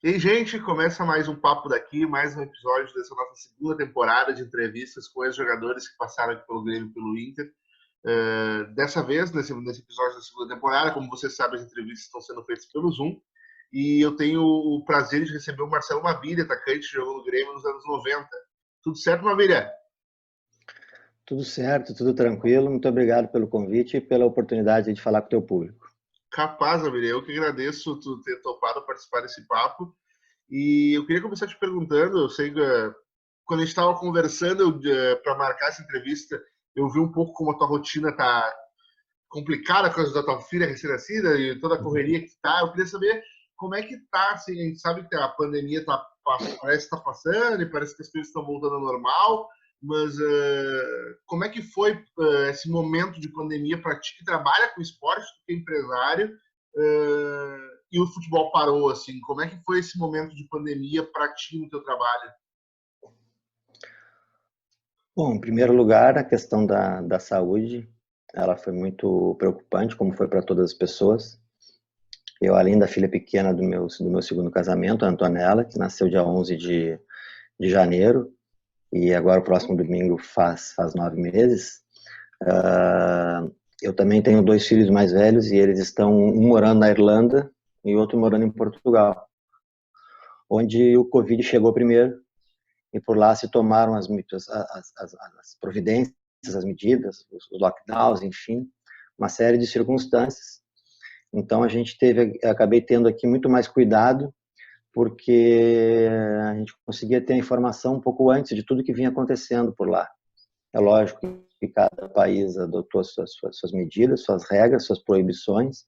E aí, gente, começa mais um Papo Daqui, mais um episódio dessa nossa segunda temporada de entrevistas com ex-jogadores que passaram aqui pelo Grêmio e pelo Inter. Dessa vez, nesse episódio da segunda temporada, como vocês sabem, as entrevistas estão sendo feitas pelo Zoom. E eu tenho o prazer de receber o Marcelo Mavilha, atacante que jogou no Grêmio nos anos 90. Tudo certo, Mavilha? Tudo certo, tudo tranquilo. Muito obrigado pelo convite e pela oportunidade de falar com o teu público. Capaz, Mavilha. Eu que agradeço tu ter topado participar desse papo. E eu queria começar te perguntando, eu sei que quando a gente estava conversando para marcar essa entrevista, eu vi um pouco como a tua rotina tá complicada por causa da tua filha recém-nascida e toda a correria que tá. Eu queria saber como é que tá, assim, a gente sabe que a pandemia parece que tá passando e parece que as coisas estão voltando ao normal, mas como é que foi esse momento de pandemia para ti que trabalha com esporte, que é empresário, e o futebol parou, assim, como é que foi esse momento de pandemia para ti no teu trabalho? Bom, em primeiro lugar, a questão da saúde, ela foi muito preocupante, como foi para todas as pessoas. Eu, além da filha pequena do meu segundo casamento, a Antonella, que nasceu dia 11 de janeiro, e agora o próximo domingo faz 9 meses, eu também tenho 2 filhos mais velhos e eles estão um morando na Irlanda e outro morando em Portugal, onde o Covid chegou primeiro e por lá se tomaram as providências, as medidas, os lockdowns, enfim, uma série de circunstâncias. Então acabei tendo aqui muito mais cuidado, porque a gente conseguia ter a informação um pouco antes de tudo que vinha acontecendo por lá. É lógico que cada país adotou suas medidas, suas regras, suas proibições,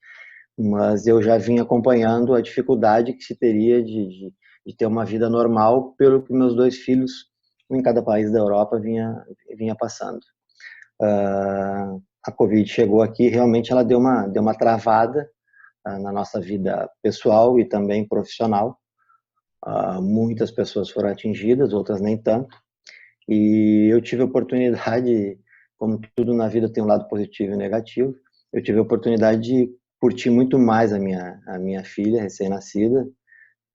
mas eu já vim acompanhando a dificuldade que se teria de ter uma vida normal pelo que meus 2 filhos, um em cada país da Europa, vinha passando. A Covid chegou aqui, realmente ela deu uma travada na nossa vida pessoal e também profissional. Muitas pessoas foram atingidas, outras nem tanto, e eu tive a oportunidade, como tudo na vida tem um lado positivo e negativo, eu tive a oportunidade de curtir muito mais a minha filha recém-nascida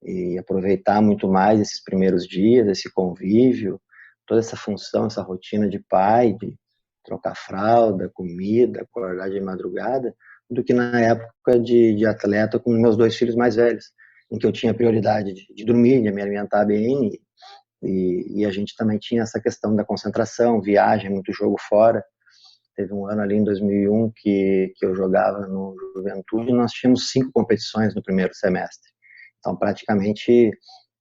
e aproveitar muito mais esses primeiros dias, esse convívio, toda essa função, essa rotina de pai, de trocar fralda, comida, acordar de madrugada, do que na época de atleta com meus 2 filhos mais velhos, em que eu tinha prioridade de dormir, de me alimentar bem, e a gente também tinha essa questão da concentração, viagem, muito jogo fora. Teve um ano ali em 2001 que eu jogava no Juventude e nós tínhamos 5 competições no primeiro semestre. Então, praticamente,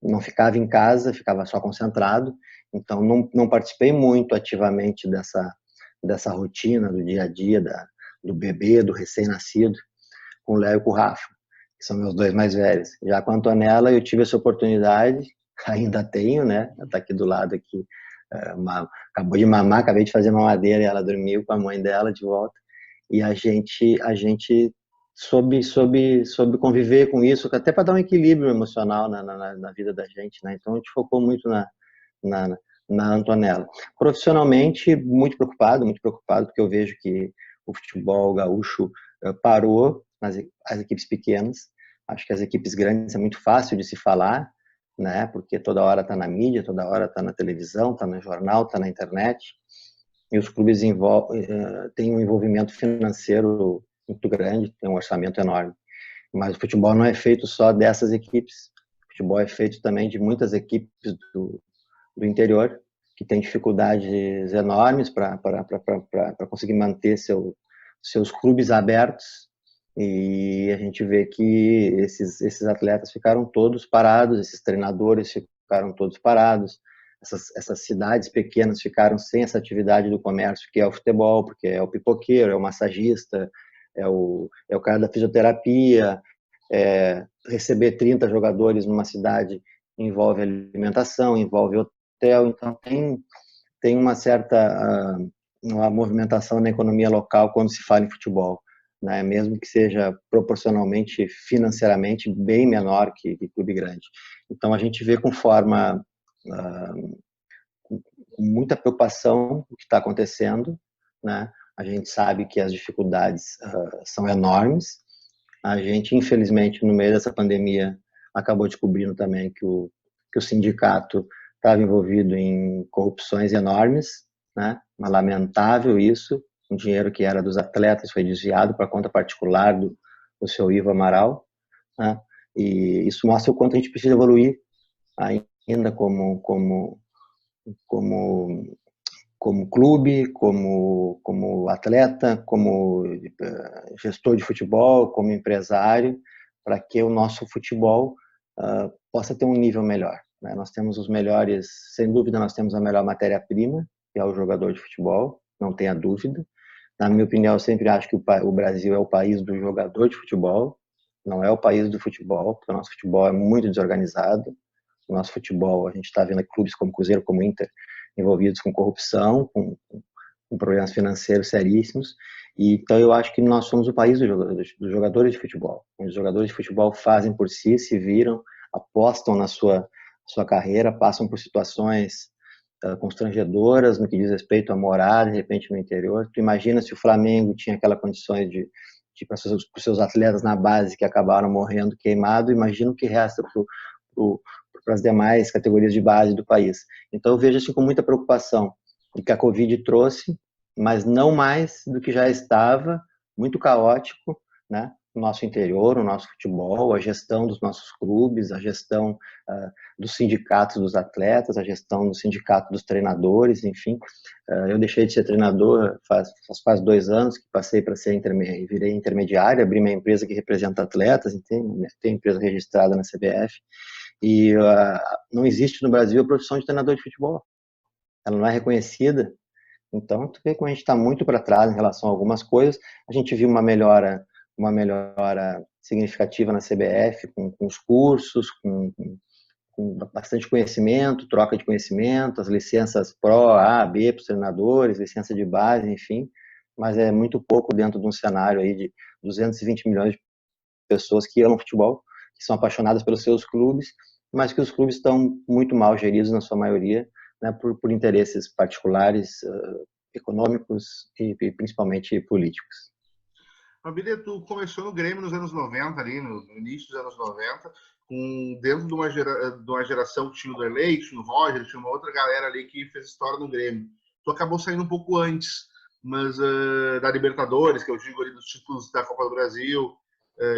não ficava em casa, ficava só concentrado. Então, não participei muito ativamente dessa rotina do dia a dia, do bebê, do recém-nascido, com o Léo e com o Rafa, que são meus 2 mais velhos. Já com a Antonella, eu tive essa oportunidade, ainda tenho, né? Ela está aqui do lado, aqui, acabou de mamar, acabei de fazer mamadeira e ela dormiu com a mãe dela de volta. E a gente soube conviver com isso, até para dar um equilíbrio emocional na vida da gente, né? Então a gente focou muito na, na Antonella. Profissionalmente, muito preocupado, porque eu vejo que o futebol gaúcho parou as equipes pequenas. Acho que as equipes grandes é muito fácil de se falar, né? Porque toda hora está na mídia, toda hora está na televisão, está no jornal, está na internet. E os clubes têm um envolvimento financeiro muito grande, tem um orçamento enorme. Mas o futebol não é feito só dessas equipes. O futebol é feito também de muitas equipes do interior, que têm dificuldades enormes para conseguir manter seus clubes abertos. E a gente vê que esses atletas ficaram todos parados, esses treinadores ficaram todos parados, essas cidades pequenas ficaram sem essa atividade do comércio, que é o futebol, porque é o pipoqueiro, é o massagista, é o cara da fisioterapia. Receber 30 jogadores numa cidade envolve alimentação, envolve hotel, então tem uma certa uma movimentação na economia local quando se fala em futebol, né? Mesmo que seja proporcionalmente, financeiramente, bem menor que clube grande. Então a gente vê com muita preocupação o que está acontecendo, né? A gente sabe que as dificuldades são enormes. A gente, infelizmente, no meio dessa pandemia, acabou descobrindo também que o sindicato estava envolvido em corrupções enormes, né? Mas lamentável isso, um dinheiro que era dos atletas foi desviado para a conta particular do seu Ivo Amaral, né? E isso mostra o quanto a gente precisa evoluir ainda como como clube, como atleta, como gestor de futebol, como empresário, para que o nosso futebol possa ter um nível melhor, né? Nós temos os melhores, sem dúvida, nós temos a melhor matéria-prima, que é o jogador de futebol, não tenha dúvida. Na minha opinião, eu sempre acho que o Brasil é o país do jogador de futebol, não é o país do futebol, porque o nosso futebol é muito desorganizado. O nosso futebol, a gente está vendo clubes como Cruzeiro, como Inter, envolvidos com corrupção, com problemas financeiros seríssimos. E, então, eu acho que nós somos o país dos jogadores de futebol. Os jogadores de futebol fazem por si, se viram, apostam na sua carreira, passam por situações constrangedoras no que diz respeito a morar, de repente, no interior. Tu imagina se o Flamengo tinha aquela condições de para os seus atletas na base que acabaram morrendo queimado, imagina o que resta para as demais categorias de base do país. Então eu vejo assim com muita preocupação o que a Covid trouxe, mas não mais do que já estava, muito caótico, né? O nosso interior, o nosso futebol, a gestão dos nossos clubes, a gestão dos sindicatos dos atletas, a gestão do sindicato dos treinadores, enfim. Eu deixei de ser treinador faz 2 anos que passei para ser virei intermediário, abri minha empresa que representa atletas, tem empresa registrada na CBF, e não existe no Brasil a profissão de treinador de futebol. Ela não é reconhecida. Então, tu vê como a gente está muito para trás em relação a algumas coisas. A gente viu uma melhora significativa na CBF, com os cursos, com bastante conhecimento, troca de conhecimento, as licenças Pro, A, B para os treinadores, licença de base, enfim. Mas é muito pouco dentro de um cenário aí de 220 milhões de pessoas que amam futebol, que são apaixonadas pelos seus clubes, mas que os clubes estão muito mal geridos na sua maioria, né, por interesses particulares, econômicos e principalmente políticos. Família, tu começou no Grêmio nos anos 90, ali, no início dos anos 90, dentro de uma geração que tinha o Derlei, tinha o Roger, tinha uma outra galera ali que fez história no Grêmio. Tu acabou saindo um pouco antes, mas da Libertadores, que eu digo ali dos títulos da Copa do Brasil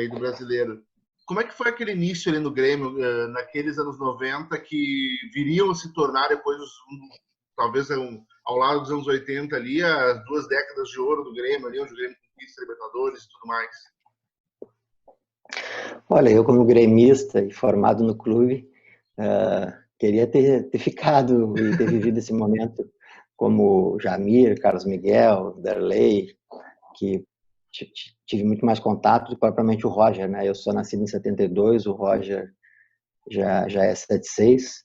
e do Brasileiro. Como é que foi aquele início ali no Grêmio, naqueles anos 90, que viriam a se tornar depois, talvez ao lado dos anos 80 ali, as 2 décadas de ouro do Grêmio, ali, onde o Grêmio conquista Libertadores e tudo mais? Olha, eu como gremista e formado no clube, queria ter ficado e ter vivido esse momento como Jamir, Carlos Miguel, Derlei, que tive muito mais contato do que propriamente o Roger, né? Eu sou nascido em 72, o Roger já é 76,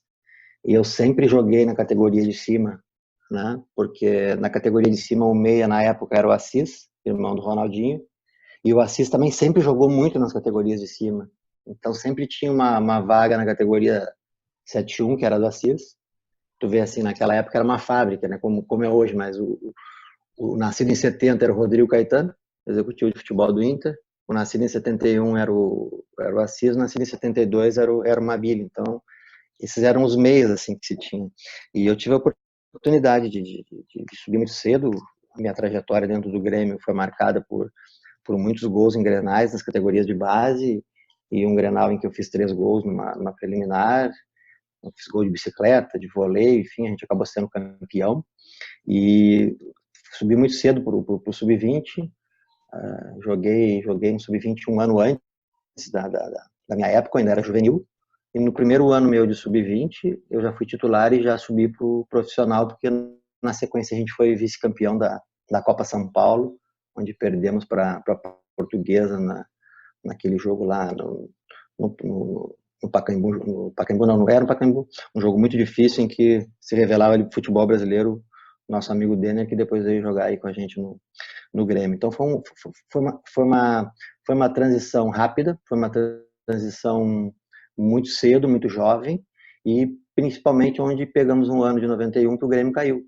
e eu sempre joguei na categoria de cima, né? Porque na categoria de cima o meia na época era o Assis, irmão do Ronaldinho, e o Assis também sempre jogou muito nas categorias de cima. Então sempre tinha uma vaga na categoria 7-1, que era do Assis. Tu vê assim, naquela época era uma fábrica, né? Como é hoje, mas o nascido em 70 era o Rodrigo Caetano, executivo de futebol do Inter. O nascido em 71 era o Assis, o nascido em 72 era o Mabili. Então, esses eram os meios assim que se tinha. E eu tive a oportunidade de subir muito cedo. A minha trajetória dentro do Grêmio foi marcada por muitos gols em grenais nas categorias de base, e um grenal em que eu fiz 3 gols numa preliminar. Eu fiz gol de bicicleta, de vôlei, enfim, a gente acabou sendo campeão. E subi muito cedo para o sub-20, joguei no sub-20 um ano antes da minha época, eu ainda era juvenil, e no primeiro ano meu de sub-20 eu já fui titular e já subi para o profissional, porque na sequência a gente foi vice-campeão da Copa São Paulo, onde perdemos para a Portuguesa naquele jogo lá no Pacaembu. No Pacaembu não era no Pacaembu, um jogo muito difícil em que se revelava ali o futebol brasileiro, nosso amigo Denner, que depois veio jogar aí com a gente no Grêmio. Então foi uma transição rápida, foi uma transição muito cedo, muito jovem, e principalmente onde pegamos um ano de 91 que o Grêmio caiu.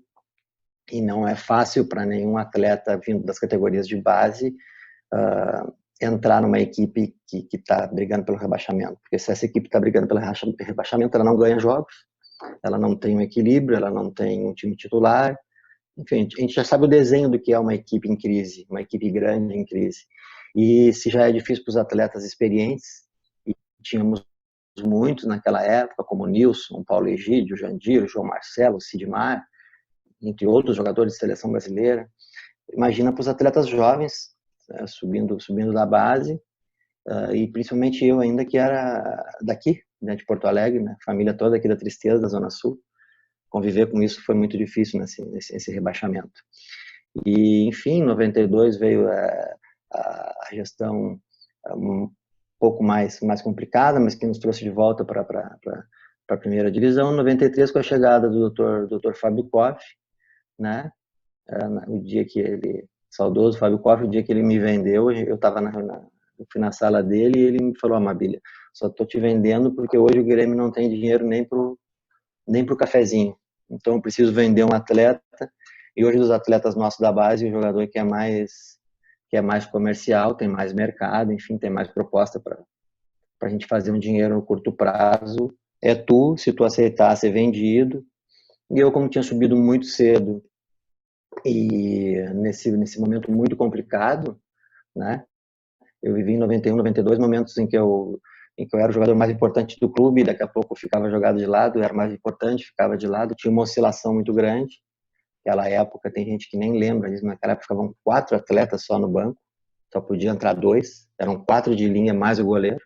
E não é fácil para nenhum atleta vindo das categorias de base entrar numa equipe que está brigando pelo rebaixamento. Porque se essa equipe está brigando pelo rebaixamento, ela não ganha jogos, ela não tem um equilíbrio, ela não tem um time titular. Enfim, a gente já sabe o desenho do que é uma equipe em crise, uma equipe grande em crise. E se já é difícil para os atletas experientes, e tínhamos muitos naquela época, como o Nilson, Paulo Egídio, Jandir, João Marcelo, Sidmar, entre outros jogadores de seleção brasileira, imagina para os atletas jovens, subindo da base, e principalmente eu ainda que era daqui, né, de Porto Alegre, né, família toda aqui da Tristeza, da Zona Sul. Conviver com isso foi muito difícil nesse rebaixamento. E, enfim, em 92 veio a gestão um pouco mais complicada, mas que nos trouxe de volta para a primeira divisão. Em 93, com a chegada do Dr. Fábio Koff, né? O dia que ele, saudoso Fábio Koff, o dia que ele me vendeu, eu fui na sala dele e ele me falou: Amabília, só estou te vendendo porque hoje o Grêmio não tem dinheiro nem pro cafezinho. Então eu preciso vender um atleta, e hoje dos atletas nossos da base, o jogador que é mais comercial, tem mais mercado, enfim, tem mais proposta para a gente fazer um dinheiro no curto prazo, é tu, se tu aceitar ser vendido. E eu, como tinha subido muito cedo, e nesse momento muito complicado, né, eu vivi em 91, 92 momentos em que eu era o jogador mais importante do clube, e daqui a pouco eu ficava jogado de lado, eu era mais importante, ficava de lado, tinha uma oscilação muito grande. Naquela época, tem gente que nem lembra disso, naquela época ficavam 4 atletas só no banco, só podia entrar 2, eram 4 de linha mais o goleiro.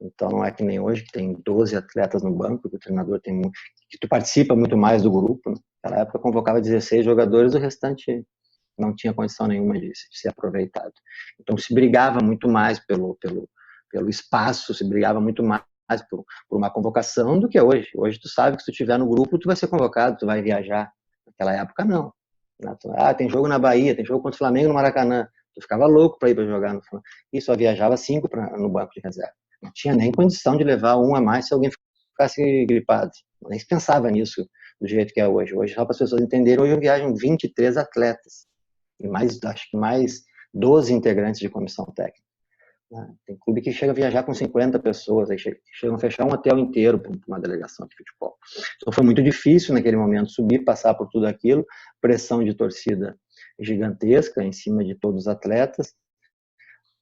Então não é que nem hoje, que tem 12 atletas no banco, que o treinador tem que tu participa muito mais do grupo, né? Naquela época convocava 16 jogadores, o restante não tinha condição nenhuma de ser aproveitado. Então se brigava muito mais pelo espaço, se brigava muito mais por uma convocação do que hoje. Hoje tu sabe que se tu estiver no grupo, tu vai ser convocado, tu vai viajar. Naquela época não. Tem jogo na Bahia, tem jogo contra o Flamengo no Maracanã. Tu ficava louco para ir para jogar no Flamengo. E só viajava 5 no banco de reserva. Não tinha nem condição de levar um a mais se alguém ficasse gripado. Nem se pensava nisso do jeito que é hoje. Hoje, só para as pessoas entenderem, hoje eu viajo 23 atletas. E acho que mais 12 integrantes de comissão técnica. Tem clube que chega a viajar com 50 pessoas, aí chegam a fechar um hotel inteiro para uma delegação de futebol. Então foi muito difícil naquele momento subir, passar por tudo aquilo, pressão de torcida gigantesca em cima de todos os atletas.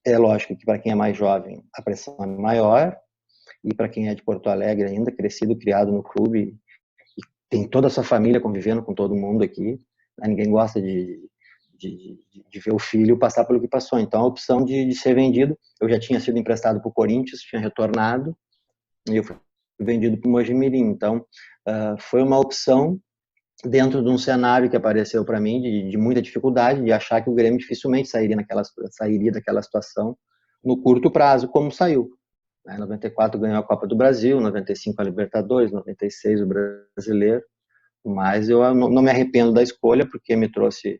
É lógico que para quem é mais jovem a pressão é maior, e para quem é de Porto Alegre ainda, crescido, criado no clube, e tem toda a sua família convivendo com todo mundo aqui, ninguém gosta de ver o filho passar pelo que passou. Então, a opção de ser vendido, eu já tinha sido emprestado para o Corinthians, tinha retornado, e eu fui vendido para o Mojimirim. Então, foi uma opção dentro de um cenário que apareceu para mim de muita dificuldade, de achar que o Grêmio dificilmente sairia daquela situação no curto prazo, como saiu. Em 94 ganhou a Copa do Brasil, 95 a Libertadores, 96 o Brasileiro, mas eu não me arrependo da escolha, porque me trouxe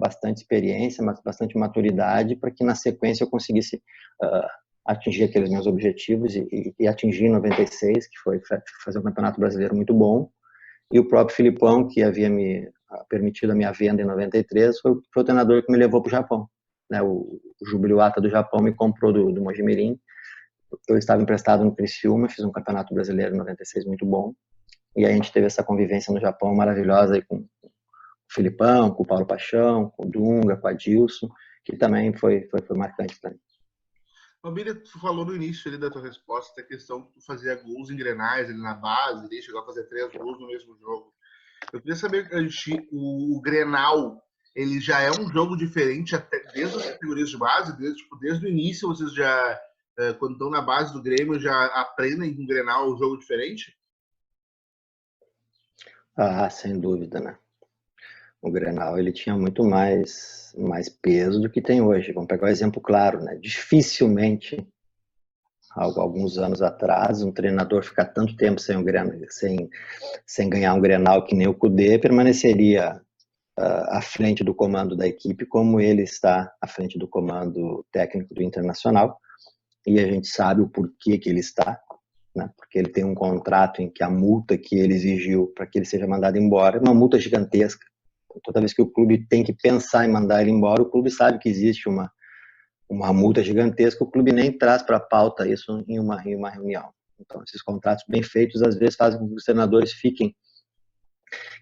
bastante experiência, mas bastante maturidade, para que na sequência eu conseguisse atingir aqueles meus objetivos e atingir em 96, que foi fazer um campeonato brasileiro muito bom. E o próprio Filipão, que havia me permitido a minha venda em 93, foi o treinador que me levou para o Japão. O Jubiluata do Japão me comprou do Mojimirim. Eu estava emprestado no Criciúma, fiz um campeonato brasileiro em 96 muito bom. E aí a gente teve essa convivência no Japão maravilhosa aí com o Filipão, com o Paulo Paixão, com o Dunga, com o Adilson, que também foi marcante para mim. Família, tu falou no início ali da tua resposta a questão que tu fazia gols em Grenais ali na base, e chegou a fazer 3 gols no mesmo jogo. Eu queria saber, o Grenal, ele já é um jogo diferente até desde as categorias de base, desde o início vocês já, quando estão na base do Grêmio, já aprendem com o Grenal um jogo diferente? Sem dúvida, né? O Grenal, ele tinha muito mais peso do que tem hoje. Vamos pegar um exemplo claro, né? Dificilmente, alguns anos atrás, um treinador ficar tanto tempo sem ganhar um Grenal que nem o Kudê, permaneceria à frente do comando da equipe, como ele está à frente do comando técnico do Internacional, e a gente sabe o porquê que ele está, né? Porque ele tem um contrato em que a multa que ele exigiu para que ele seja mandado embora é uma multa gigantesca. Toda vez que o clube tem que pensar em mandar ele embora, o clube sabe que existe uma uma multa gigantesca, o clube nem traz para a pauta isso em uma reunião. Então, esses contratos bem feitos, às vezes, fazem com que os treinadores fiquem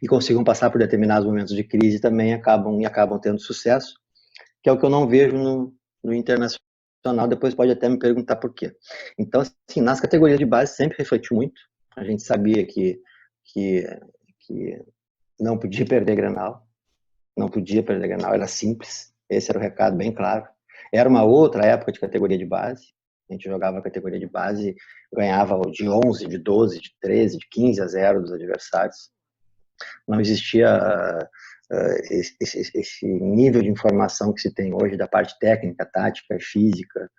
e consigam passar por determinados momentos de crise também acabam tendo sucesso, que é o que eu não vejo no Internacional. Depois pode até me perguntar por quê. Então, assim, nas categorias de base sempre refletiu muito. A gente sabia que não podia perder Grenal, não podia perder Grenal, era simples. Esse era o recado bem claro. Era uma outra época de categoria de base. A gente jogava a categoria de base, ganhava de 11, de 12, de 13, de 15-0 dos adversários. Não existia esse nível de informação que se tem hoje da parte técnica, tática, física,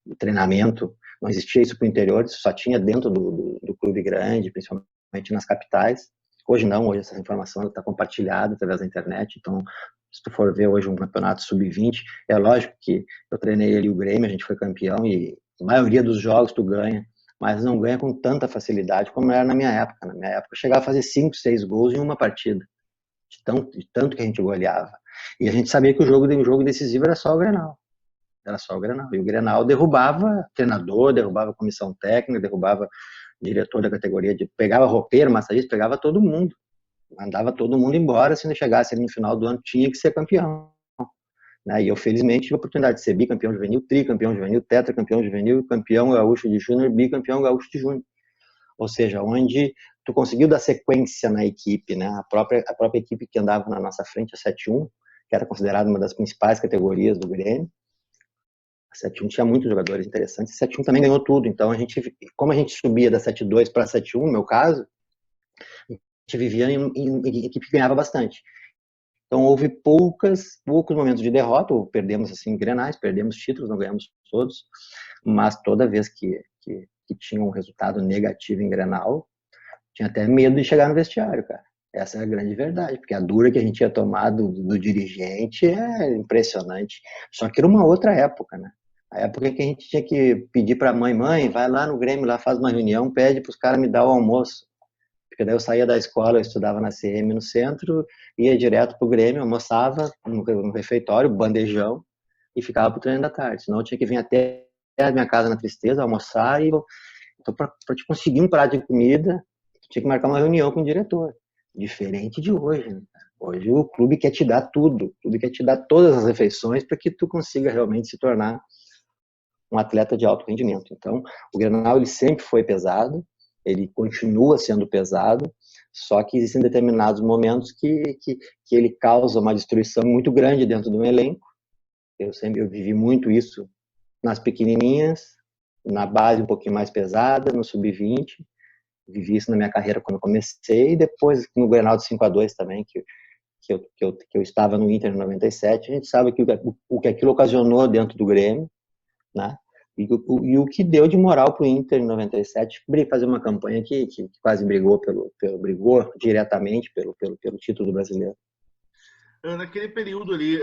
do treinamento. Não existia isso para o interior, isso só tinha dentro do clube grande, principalmente nas capitais. Hoje não, hoje essa informação está compartilhada através da internet, então se tu for ver hoje um campeonato sub-20, é lógico que eu treinei ali o Grêmio, a gente foi campeão e a maioria dos jogos tu ganha, mas não ganha com tanta facilidade como era na minha época. Na minha época eu chegava a fazer 5, 6 gols em uma partida, de tanto que a gente goleava. E a gente sabia que o jogo decisivo era só o Grenal. Era só o Grenal. E o Grenal derrubava treinador, derrubava comissão técnica, derrubava diretor da categoria, pegava roupeiro, massagista, pegava todo mundo. Mandava todo mundo embora, se não chegasse ali no final do ano, tinha que ser campeão. Né? E eu, felizmente, tive a oportunidade de ser bicampeão juvenil, tricampeão juvenil, tetracampeão juvenil, campeão gaúcho de júnior, bicampeão gaúcho de júnior. Ou seja, onde tu conseguiu dar sequência na equipe, né? A própria equipe que andava na nossa frente, a 7-1, que era considerada uma das principais categorias do Grêmio. A 7-1 tinha muitos jogadores interessantes, a 7-1 também ganhou tudo. Então, como a gente subia da 7-2 para 7-1, no meu caso, a gente vivia em equipe que ganhava bastante. Então, houve poucos momentos de derrota, ou perdemos assim grenais, perdemos títulos, não ganhamos todos, mas toda vez que tinha um resultado negativo em Grenal, tinha até medo de chegar no vestiário, cara. Essa é a grande verdade, porque a dura que a gente ia tomar do dirigente é impressionante. Só que era uma outra época, né? A época que a gente tinha que pedir para a mãe, vai lá no Grêmio, lá faz uma reunião, pede para os caras me dar o almoço. Porque daí eu saía da escola, eu estudava na CM no centro, ia direto pro Grêmio, almoçava no refeitório, bandejão, e ficava pro treino da tarde. Senão eu tinha que vir até a minha casa na Tristeza, almoçar, então para te conseguir um prato de comida, tinha que marcar uma reunião com o diretor. Diferente de hoje, né? Hoje o clube quer te dar tudo, o clube quer te dar todas as refeições para que tu consiga realmente se tornar um atleta de alto rendimento. Então, o Grenal ele sempre foi pesado, ele continua sendo pesado, só que existem determinados momentos que ele causa uma destruição muito grande dentro do elenco. Eu vivi muito isso nas pequenininhas, na base um pouquinho mais pesada, no sub-20, vivi isso na minha carreira quando comecei, e depois no Grenal de 5-2 também, que eu estava no Inter em 97, a gente sabe o que aquilo ocasionou dentro do Grêmio, né? E o que deu de moral para o Inter em 97, fazer uma campanha que quase brigou brigou diretamente pelo título brasileiro. Naquele período ali,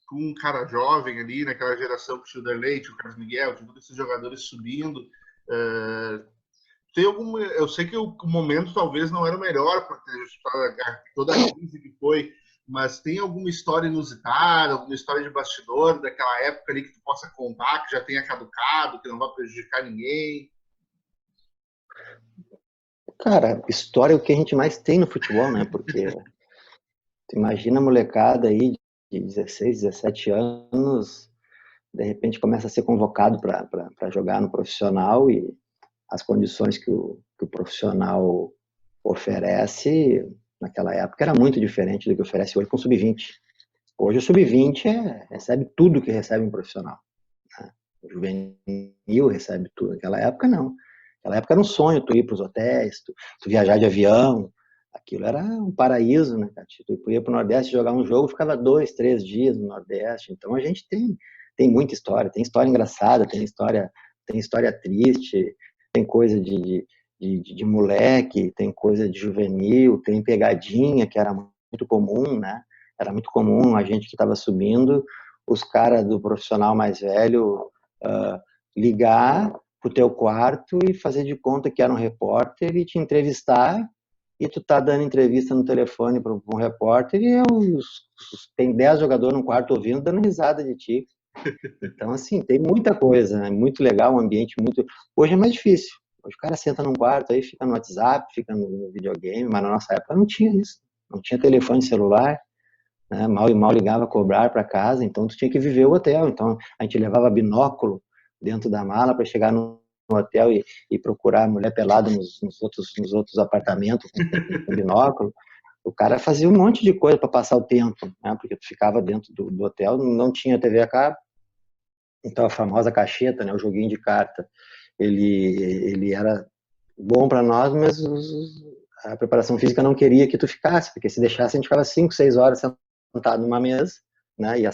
com um cara jovem ali, naquela geração com o Childerley, o Carlos Miguel, tinha todos esses jogadores subindo, tem algum, eu sei que o momento talvez não era o melhor para toda a crise que foi, mas tem alguma história inusitada, alguma história de bastidor daquela época ali que tu possa contar, que já tenha caducado, que não vai prejudicar ninguém? Cara, história é o que a gente mais tem no futebol, né? Porque tu imagina a molecada aí de 16, 17 anos, de repente começa a ser convocado para jogar no profissional e as condições que o profissional oferece naquela época era muito diferente do que oferece hoje com o sub-20. Hoje o sub-20 recebe tudo que recebe um profissional. Né? O juvenil recebe tudo. Naquela época, não. Naquela época era um sonho tu ir para os hotéis, tu viajar de avião. Aquilo era um paraíso, né? Tu ia para o Nordeste jogar um jogo, ficava 2, 3 dias no Nordeste. Então a gente tem muita história. Tem história engraçada, tem história triste, tem coisa de moleque, tem coisa de juvenil, tem pegadinha, que era muito comum, né? Era muito comum a gente que estava subindo, os caras do profissional mais velho ligar pro teu quarto e fazer de conta que era um repórter e te entrevistar, e tu tá dando entrevista no telefone para um repórter e tem 10 jogadores no quarto ouvindo, dando risada de ti. Então, assim, tem muita coisa, né? Muito legal, um ambiente muito... Hoje é mais difícil. Hoje o cara senta num quarto aí, fica no WhatsApp, fica no videogame, mas na nossa época não tinha isso. Não tinha telefone celular, né? Mal e mal ligava a cobrar para casa, então tu tinha que viver o hotel. Então a gente levava binóculo dentro da mala para chegar no hotel e procurar mulher pelada nos outros apartamentos com binóculo. O cara fazia um monte de coisa para passar o tempo, né? Porque tu ficava dentro do hotel, não tinha TV a cabo, então a famosa cacheta, né? O joguinho de carta, ele era bom para nós, mas a preparação física não queria que tu ficasse, porque se deixasse a gente ficava 5, 6 horas sentado numa mesa, né? E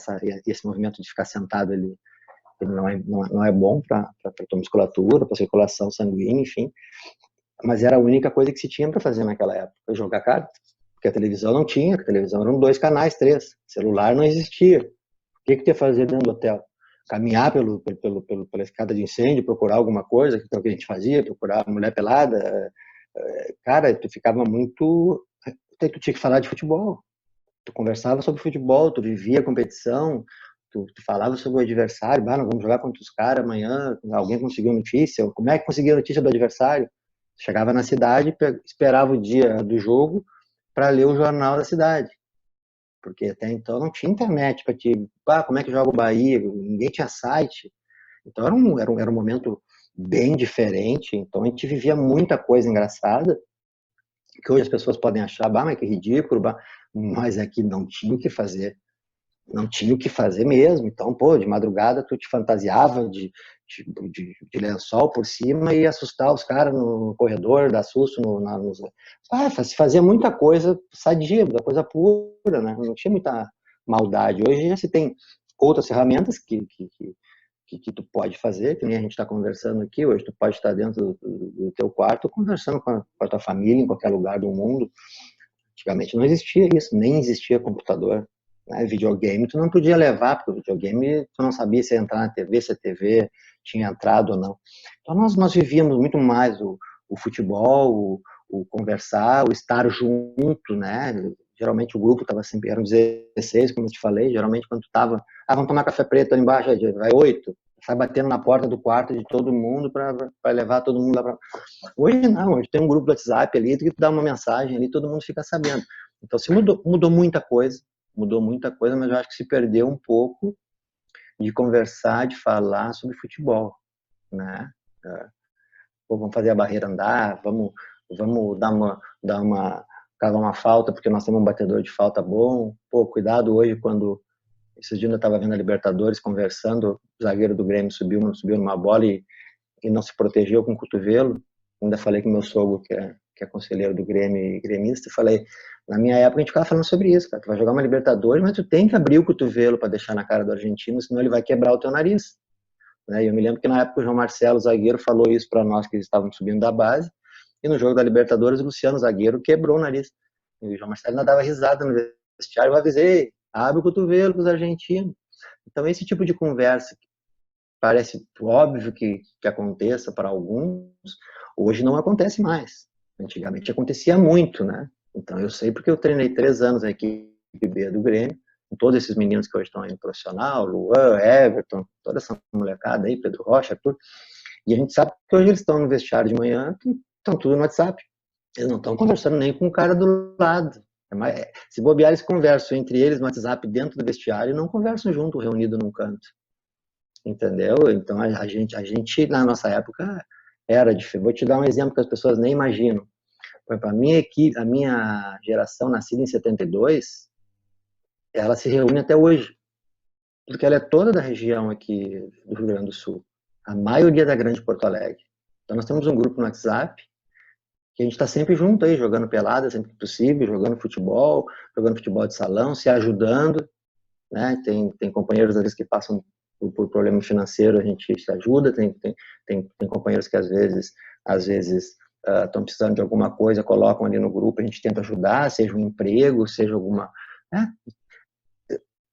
esse movimento de ficar sentado ele não é bom para a tua musculatura, para a circulação sanguínea, enfim. Mas era a única coisa que se tinha para fazer naquela época, jogar carta. Porque a televisão não tinha, a televisão eram 2 canais, 3. Celular não existia. O que tu ia fazer dentro do hotel? Caminhar pela escada de incêndio, procurar alguma coisa, que é o que a gente fazia, procurar mulher pelada. Cara, tu ficava muito... Tu tinha que falar de futebol. Tu conversava sobre futebol, tu vivia a competição, tu falava sobre o adversário, nós vamos jogar contra os caras amanhã, alguém conseguiu notícia, como é que conseguiu a notícia do adversário? Chegava na cidade, esperava o dia do jogo para ler o jornal da cidade, porque até então não tinha internet para te, como é que joga o Bahia, ninguém tinha site, então era um momento bem diferente, então a gente vivia muita coisa engraçada, que hoje as pessoas podem achar, mas que ridículo, mas é que não tinha o que fazer. Não tinha o que fazer mesmo. Então, pô, de madrugada tu te fantasiava de lençol por cima e assustar os caras no corredor, dar susto se fazia muita coisa sadia, muita coisa pura, né? Não tinha muita maldade. Hoje já se tem outras ferramentas que tu pode fazer, que nem a gente está conversando aqui, hoje tu pode estar dentro do teu quarto conversando com a tua família em qualquer lugar do mundo. Antigamente não existia isso, nem existia computador, né? Videogame tu não podia levar, porque o videogame tu não sabia se ia entrar na TV, se a TV tinha entrado ou não. Então nós vivíamos muito mais o futebol, o conversar, o estar junto, né? Geralmente o grupo estava sempre, eram 16, como eu te falei, geralmente quando tu estava, vamos tomar café preto ali embaixo, vai 8, sai batendo na porta do quarto de todo mundo para levar todo mundo lá para... Hoje não, hoje tem um grupo do WhatsApp ali, que tu dá uma mensagem ali, todo mundo fica sabendo. Então se mudou muita coisa, mas eu acho que se perdeu um pouco de conversar, de falar sobre futebol, né? Pô, vamos fazer a barreira andar, vamos cavar uma falta, porque nós temos um batedor de falta bom. Pô, cuidado hoje quando esses dias eu estava vendo a Libertadores conversando, o zagueiro do Grêmio subiu numa bola e não se protegeu com o cotovelo. Ainda falei com meu sogro, que é conselheiro do Grêmio e gremista, e falei, na minha época a gente ficava falando sobre isso, cara, tu vai jogar uma Libertadores, mas tu tem que abrir o cotovelo para deixar na cara do argentino, senão ele vai quebrar o teu nariz. Né? E eu me lembro que na época o João Marcelo, zagueiro, falou isso para nós que estávamos subindo da base, e no jogo da Libertadores o Luciano, zagueiro, quebrou o nariz. E o João Marcelo ainda dava risada no vestiário, eu avisei, abre o cotovelo para os argentinos. Então esse tipo de conversa parece óbvio que aconteça para alguns, hoje não acontece mais. Antigamente acontecia muito, né? Então eu sei porque eu treinei 3 anos a equipe B do Grêmio, com todos esses meninos que hoje estão aí no profissional, Luan, Everton, toda essa molecada aí, Pedro Rocha, Arthur, e a gente sabe que hoje eles estão no vestiário de manhã, estão tudo no WhatsApp. Eles não estão conversando nem com o cara do lado. Se bobear, eles conversam entre eles no WhatsApp dentro do vestiário e não conversam junto, reunido num canto. Entendeu? Então a gente na nossa época era diferente. Vou te dar um exemplo que as pessoas nem imaginam. Para a minha geração nascida em 72, ela se reúne até hoje, porque ela é toda da região aqui do Rio Grande do Sul. A maioria da Grande Porto Alegre. Então nós temos um grupo no WhatsApp que a gente está sempre junto aí, jogando pelada sempre que possível, jogando futebol de salão, se ajudando, né? Tem companheiros às vezes que passam por problema financeiro, a gente se ajuda, tem companheiros que às vezes estão precisando de alguma coisa, colocam ali no grupo, a gente tenta ajudar, seja um emprego, seja alguma... Né?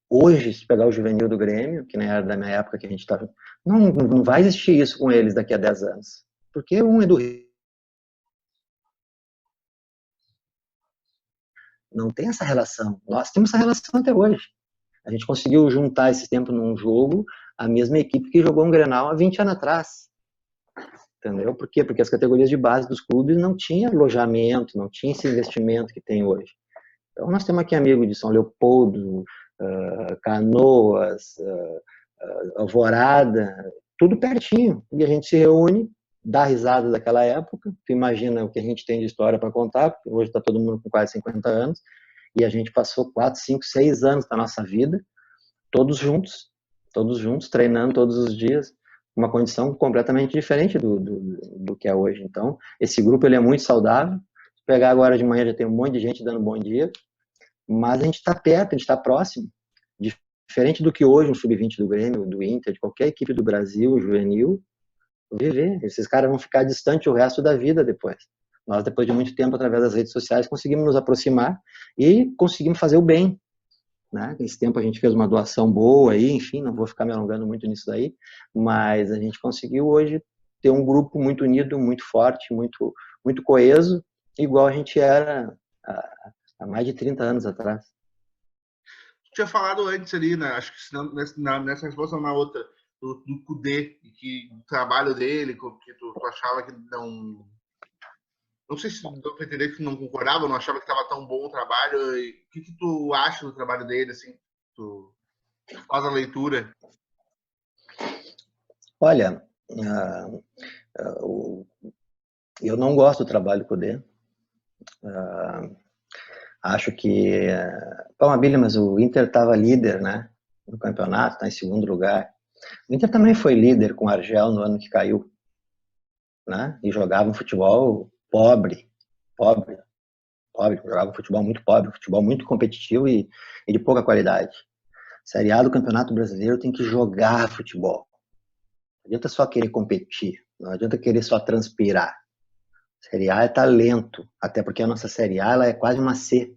Hoje, se pegar o juvenil do Grêmio, que nem era da minha época que a gente estava... Não vai existir isso com eles daqui a 10 anos. Porque um é do Rio. Não tem essa relação. Nós temos essa relação até hoje. A gente conseguiu juntar esse tempo num jogo, a mesma equipe que jogou um Grenal há 20 anos atrás. Entendeu? Por quê? Porque as categorias de base dos clubes não tinham alojamento, não tinha esse investimento que tem hoje. Então, nós temos aqui amigos de São Leopoldo, Canoas, Alvorada, tudo pertinho. E a gente se reúne, dá risada daquela época. Tu imagina o que a gente tem de história para contar, porque hoje está todo mundo com quase 50 anos, e a gente passou 4, 5, 6 anos da nossa vida, todos juntos, treinando todos os dias, uma condição completamente diferente do que é hoje. Então, esse grupo ele é muito saudável. Se pegar agora de manhã, já tem um monte de gente dando bom dia, mas a gente está perto, a gente está próximo. Diferente do que hoje um sub-20 do Grêmio, do Inter, de qualquer equipe do Brasil, juvenil, viver. Esses caras vão ficar distantes o resto da vida depois. Nós, depois de muito tempo, através das redes sociais, conseguimos nos aproximar e conseguimos fazer o bem. Né? Esse tempo a gente fez uma doação boa aí, enfim, não vou ficar me alongando muito nisso daí, mas a gente conseguiu hoje ter um grupo muito unido, muito forte, muito, muito coeso, igual a gente era há mais de 30 anos atrás. Tu tinha falado antes ali, né? Acho que nessa resposta ou na outra, do Kudê, e que o trabalho dele, que tu achava que não. Não sei se deu para entender que tu não concordava, não achava que estava tão bom o trabalho. E o que tu acha do trabalho dele, assim? Tu faz a leitura? Olha, eu não gosto do trabalho do Kudê. Acho que, Billy, mas o Inter estava líder, né, no campeonato, está em segundo lugar. O Inter também foi líder com o Argel no ano que caiu, né, e jogava um futebol pobre, jogava um futebol muito competitivo e de pouca qualidade. Série A do Campeonato Brasileiro tem que jogar futebol. Não adianta só querer competir, não adianta querer só transpirar. Série A é talento, até porque a nossa Série A ela é quase uma C.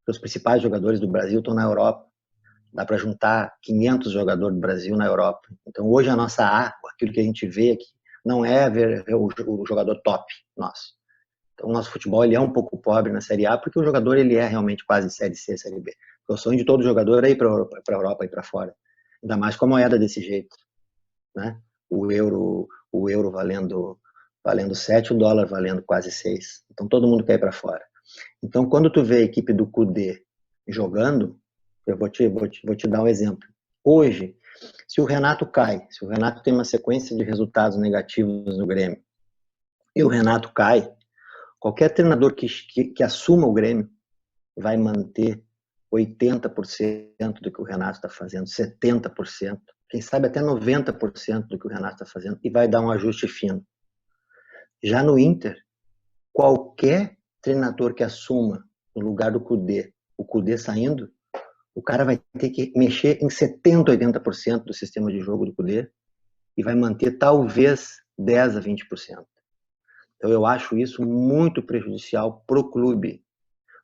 Os principais jogadores do Brasil estão na Europa. Dá para juntar 500 jogadores do Brasil na Europa. Então, hoje a nossa A, aquilo que a gente vê aqui, não é ver o jogador top nosso. Então, o nosso futebol ele é um pouco pobre na Série A, porque o jogador ele é realmente quase Série C, Série B. O sonho de todo jogador é ir para a Europa e para fora. Ainda mais com a moeda desse jeito. Né? O euro valendo 7, o dólar valendo quase 6. Então, todo mundo quer ir para fora. Então, quando tu vê a equipe do Kudê jogando, eu vou te dar um exemplo. Hoje, se o Renato cai, se o Renato tem uma sequência de resultados negativos no Grêmio, e o Renato cai, qualquer treinador que assuma o Grêmio vai manter 80% do que o Renato está fazendo, 70%, quem sabe até 90% do que o Renato está fazendo, e vai dar um ajuste fino. Já no Inter, qualquer treinador que assuma no lugar do Kudê, o Kudê saindo, o cara vai ter que mexer em 70%, 80% do sistema de jogo do Kudê e vai manter talvez 10% a 20%. Então eu acho isso muito prejudicial para o clube,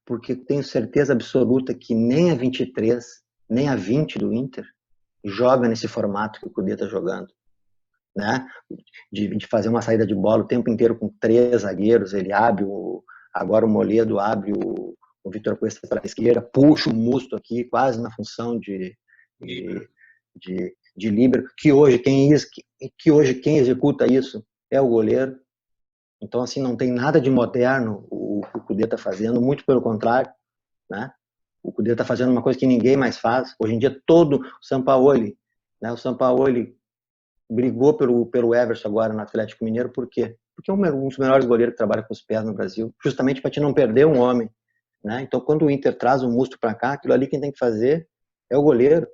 porque tenho certeza absoluta que nem a 23, nem a 20 do Inter joga nesse formato que o Kudê está jogando. Né? De fazer uma saída de bola o tempo inteiro com 3 zagueiros, ele abre agora o Moledo abre o Vitor Cuesta pela esquerda, puxa o Musto aqui, quase na função de líbero, que hoje quem executa isso é o goleiro. Então, assim, não tem nada de moderno o Kudê está fazendo, muito pelo contrário, né? O Kudê está fazendo uma coisa que ninguém mais faz. Hoje em dia, todo o Sampaoli, né? O Sampaoli brigou pelo Everson agora no Atlético Mineiro, por quê? Porque é um dos melhores goleiros que trabalha com os pés no Brasil, justamente para te não perder um homem. Né? Então, quando o Inter traz o Musto para cá, aquilo ali quem tem que fazer é o goleiro.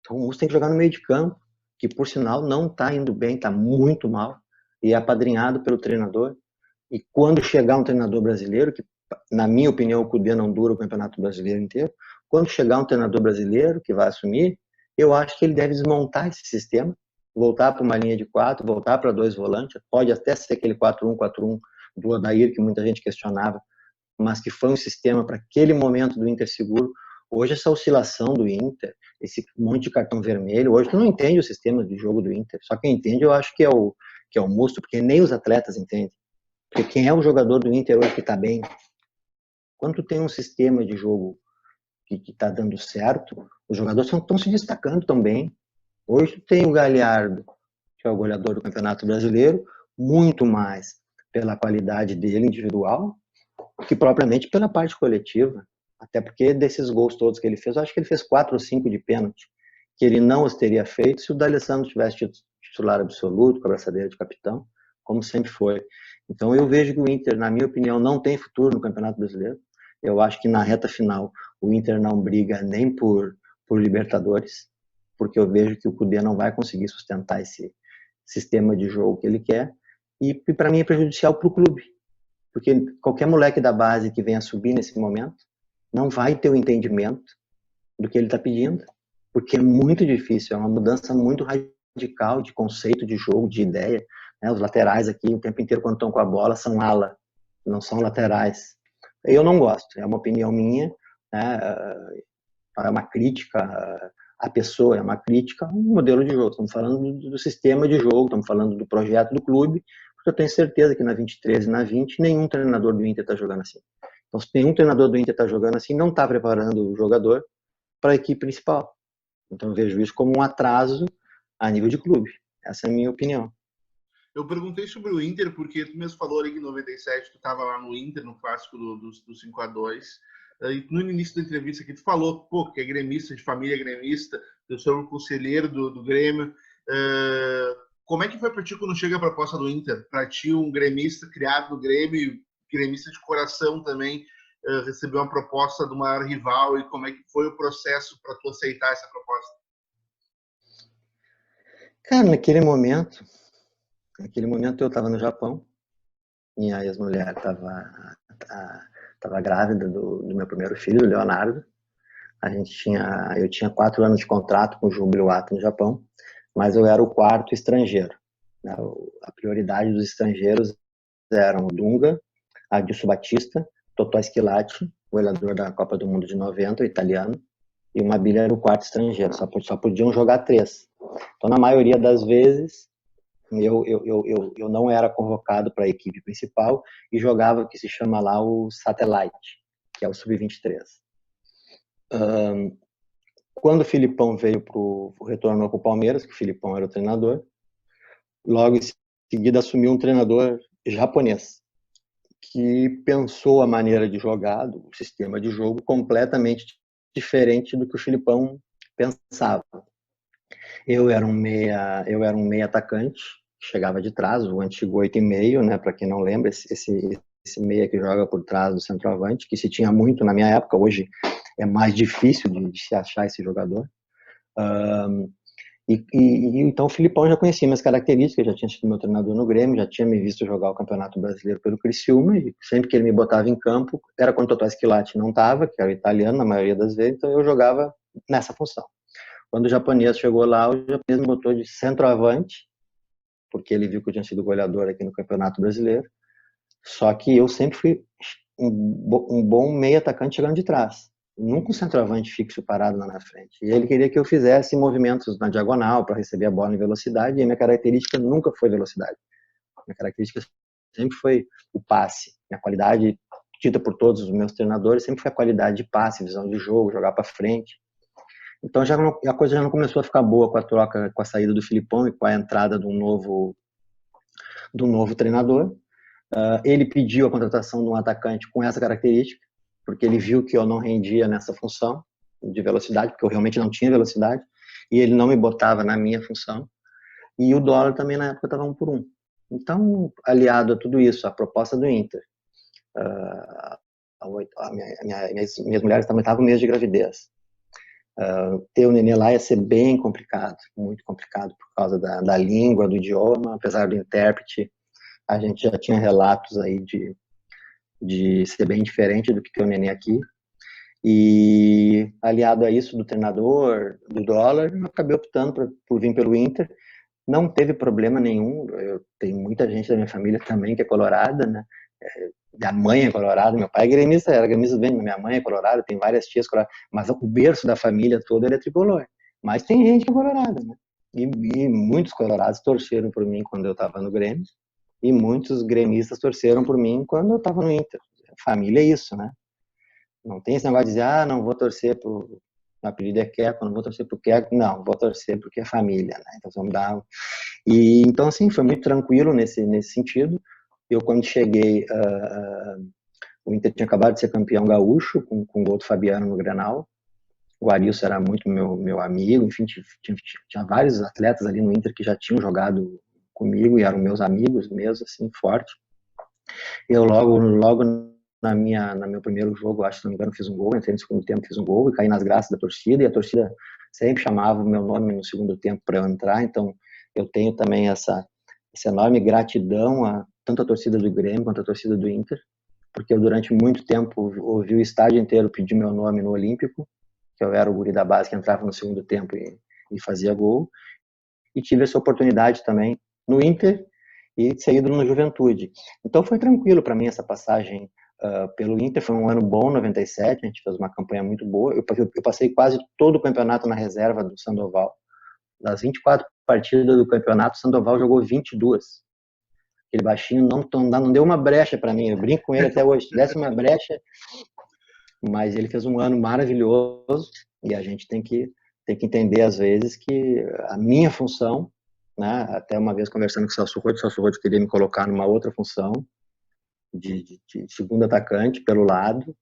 Então, o Musto tem que jogar no meio de campo, que por sinal não está indo bem, está muito mal, e é apadrinhado pelo treinador. E quando chegar um treinador brasileiro, que na minha opinião o Kudê não dura o Campeonato Brasileiro inteiro, quando chegar um treinador brasileiro que vai assumir, eu acho que ele deve desmontar esse sistema, voltar para uma linha de 4, voltar para 2 volantes, pode até ser aquele 4-1-4-1 do Odair, que muita gente questionava, mas que foi um sistema para aquele momento do Inter seguro. Hoje essa oscilação do Inter, esse monte de cartão vermelho, hoje tu não entende o sistema de jogo do Inter, só quem entende eu acho que é o Musto, porque nem os atletas entendem. Porque quem é o jogador do Inter hoje que está bem? Quando tu tem um sistema de jogo que está dando certo, os jogadores estão se destacando também. Hoje tem o Galhardo, que é o goleador do Campeonato Brasileiro, muito mais pela qualidade dele individual que propriamente pela parte coletiva. Até porque desses gols todos que ele fez, eu acho que ele fez 4 ou 5 de pênalti, que ele não os teria feito se o D'Alessandro tivesse titular absoluto, com a braçadeira de capitão, como sempre foi. Então eu vejo que o Inter, na minha opinião, não tem futuro no Campeonato Brasileiro. Eu acho que na reta final o Inter não briga nem por Libertadores, porque eu vejo que o Cudê não vai conseguir sustentar esse sistema de jogo que ele quer, e para mim é prejudicial para o clube, porque qualquer moleque da base que venha subir nesse momento não vai ter o entendimento do que ele está pedindo, porque é muito difícil, é uma mudança muito radical de conceito de jogo, de ideia, né? Os laterais aqui, o tempo inteiro quando estão com a bola, são ala, não são laterais. Eu não gosto, é uma opinião minha, né? É uma crítica à pessoa, é uma crítica ao modelo de jogo. Estamos falando do sistema de jogo, estamos falando do projeto do clube, porque eu tenho certeza que na 23 e na 20 nenhum treinador do Inter está jogando assim. Então, se nenhum treinador do Inter está jogando assim, não está preparando o jogador para a equipe principal. Então, eu vejo isso como um atraso a nível de clube. Essa é a minha opinião. Eu perguntei sobre o Inter, porque tu mesmo falou ali que em 97 tu estava lá no Inter, no clássico do 5-2. E no início da entrevista aqui tu falou, pô, que é gremista, de família gremista, eu sou o conselheiro do Grêmio. Como é que foi para ti quando chega a proposta do Inter? Para ti, um gremista criado no Grêmio, gremista de coração também, recebeu uma proposta do maior rival, e como é que foi o processo para tu aceitar essa proposta? Cara, naquele momento eu estava no Japão, minha ex-mulher estava grávida do meu primeiro filho, o Leonardo. Eu tinha 4 anos de contrato com o Jubiluato no Japão, mas eu era o 4º estrangeiro. A prioridade dos estrangeiros eram o Dunga, Adilson Batista, Totò Schillaci, goleador da Copa do Mundo de 90, o italiano, e o Mabilha era o 4º estrangeiro, só podiam jogar 3. Então, na maioria das vezes, eu não era convocado para a equipe principal e jogava o que se chama lá o Satellite, que é o Sub-23. Quando o Filipão retornou para o Palmeiras, que o Filipão era o treinador, logo em seguida assumiu um treinador japonês, que pensou a maneira de jogar, o sistema de jogo, completamente diferente do que o Filipão pensava. Eu era um meia atacante, chegava de trás, o antigo 8,5, né, para quem não lembra, esse meia que joga por trás do centroavante, que se tinha muito na minha época, hoje é mais difícil de se achar esse jogador. Então o Filipão já conhecia minhas características, já tinha sido meu treinador no Grêmio, já tinha me visto jogar o Campeonato Brasileiro pelo Criciúma, e sempre que ele me botava em campo, era quando o Totò Schillaci não estava, que era o italiano na maioria das vezes, então eu jogava nessa função. Quando o japonês chegou lá, o japonês me botou de centroavante, porque ele viu que eu tinha sido goleador aqui no Campeonato Brasileiro, só que eu sempre fui um bom meio atacante chegando de trás. Nunca um centroavante fixo parado lá na frente. E ele queria que eu fizesse movimentos na diagonal para receber a bola em velocidade, e a minha característica nunca foi velocidade. Minha característica sempre foi o passe. Minha qualidade, dita por todos os meus treinadores, sempre foi a qualidade de passe, visão de jogo, jogar para frente. Então a coisa já não começou a ficar boa com a troca, com a saída do Filipão e com a entrada do novo treinador. Ele pediu a contratação de um atacante com essa característica, porque ele viu que eu não rendia nessa função de velocidade, porque eu realmente não tinha velocidade, e ele não me botava na minha função. E o dólar também na época estava 1 por 1. Então, aliado a tudo isso, a proposta do Inter, minhas mulheres também estavam no mês de gravidez. Ter o nenê lá ia ser bem complicado, muito complicado, por causa da língua, do idioma, apesar do intérprete. A gente já tinha relatos aí de ser bem diferente do que ter o nenê aqui. E aliado a isso do treinador, do dólar, eu acabei optando por vir pelo Inter. Não teve problema nenhum. Eu tenho muita gente da minha família também que é colorada, né? Minha mãe é colorada, meu pai é gremista, era gremista bem, minha mãe é colorada, tem várias tias coloradas, mas o berço da família toda é tricolor. Mas tem gente que é colorada, né? E muitos colorados torceram por mim quando eu estava no Grêmio, e muitos gremistas torceram por mim quando eu estava no Inter. Família é isso, né? Não tem esse negócio de dizer, não vou torcer pro... Meu apelido é Queco, não vou torcer pro Queco. Não, vou torcer porque é família, né? Então, vamos dar... E, então, assim, foi muito tranquilo nesse sentido. Eu, quando cheguei, o Inter tinha acabado de ser campeão gaúcho, com o gol do Fabiano no Grenal. O Arilson era muito meu amigo, enfim, tinha vários atletas ali no Inter que já tinham jogado comigo e eram meus amigos mesmo, assim, forte. Eu logo no meu primeiro jogo, acho que não me engano, fiz um gol, entrei no segundo tempo, fiz um gol e caí nas graças da torcida, e a torcida sempre chamava o meu nome no segundo tempo para eu entrar, então eu tenho também essa enorme gratidão a tanto a torcida do Grêmio quanto a torcida do Inter, porque eu durante muito tempo ouvi o estádio inteiro pedir meu nome no Olímpico, que eu era o guri da base que entrava no segundo tempo e fazia gol, e tive essa oportunidade também no Inter e seguido no Juventude. Então foi tranquilo para mim essa passagem pelo Inter, foi um ano bom, 97, a gente fez uma campanha muito boa, eu passei quase todo o campeonato na reserva do Sandoval. Das 24 partidas do campeonato, o Sandoval jogou 22. Aquele baixinho não deu uma brecha para mim, eu brinco com ele até hoje, se desse uma brecha, mas ele fez um ano maravilhoso e a gente tem que entender às vezes que a minha função, né, até uma vez conversando com o Celso Roth queria me colocar numa outra função de segundo atacante pelo lado,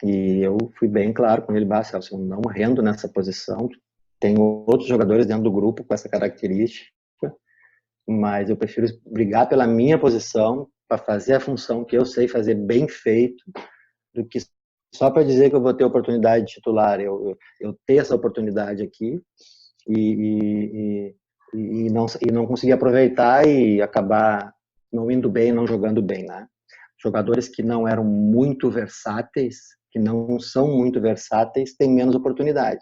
e eu fui bem claro com ele, Celso, eu não rendo nessa posição, tem outros jogadores dentro do grupo com essa característica, mas eu prefiro brigar pela minha posição para fazer a função que eu sei fazer bem feito, do que só para dizer que eu vou ter oportunidade de titular, eu ter essa oportunidade aqui e não conseguir aproveitar e acabar não indo bem, não jogando bem, né? Jogadores que não eram muito versáteis, que não são muito versáteis, têm menos oportunidade,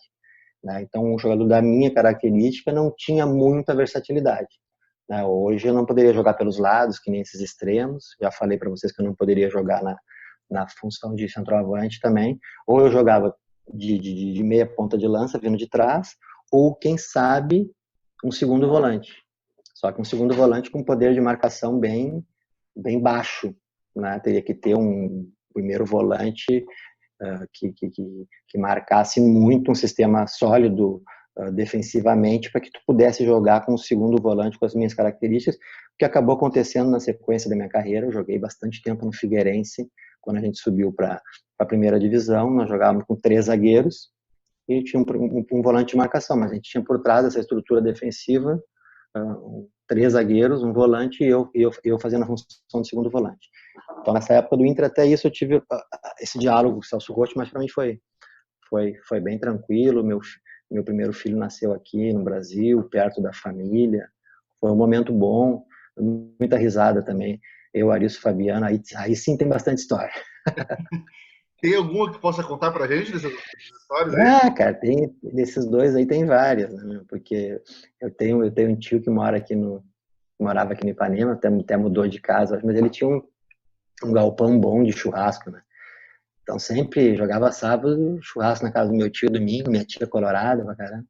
né? Então, um jogador da minha característica não tinha muita versatilidade, né? Hoje eu não poderia jogar pelos lados, que nem esses extremos, já falei para vocês que eu não poderia jogar na função de centroavante também, ou eu jogava de meia ponta de lança, vindo de trás, ou quem sabe um segundo volante. Só que um segundo volante com poder de marcação bem baixo, né? Teria que ter um primeiro volante que marcasse muito, um sistema sólido defensivamente, para que tu pudesse jogar com o segundo volante com as minhas características, o que acabou acontecendo na sequência da minha carreira. Eu joguei bastante tempo no Figueirense, quando a gente subiu para a primeira divisão, nós jogávamos com 3 zagueiros e tinha um volante de marcação, mas a gente tinha por trás essa estrutura defensiva, 3 zagueiros, um volante e eu fazendo a função de segundo volante. Então, nessa época do Inter, até isso eu tive esse diálogo com o Celso Roth, mas para mim foi bem tranquilo. Meu primeiro filho nasceu aqui no Brasil, perto da família. Foi um momento bom, muita risada também. Eu, Arilson, Fabiano, aí sim tem bastante história. Tem alguma que possa contar pra gente dessas histórias aí? Cara, desses dois aí tem várias, né? Porque eu tenho um tio que morava aqui no Ipanema, até mudou de casa, mas ele tinha um galpão bom de churrasco, né? Então sempre jogava sábado, churrasco na casa do meu tio domingo, minha tia colorada pra caramba.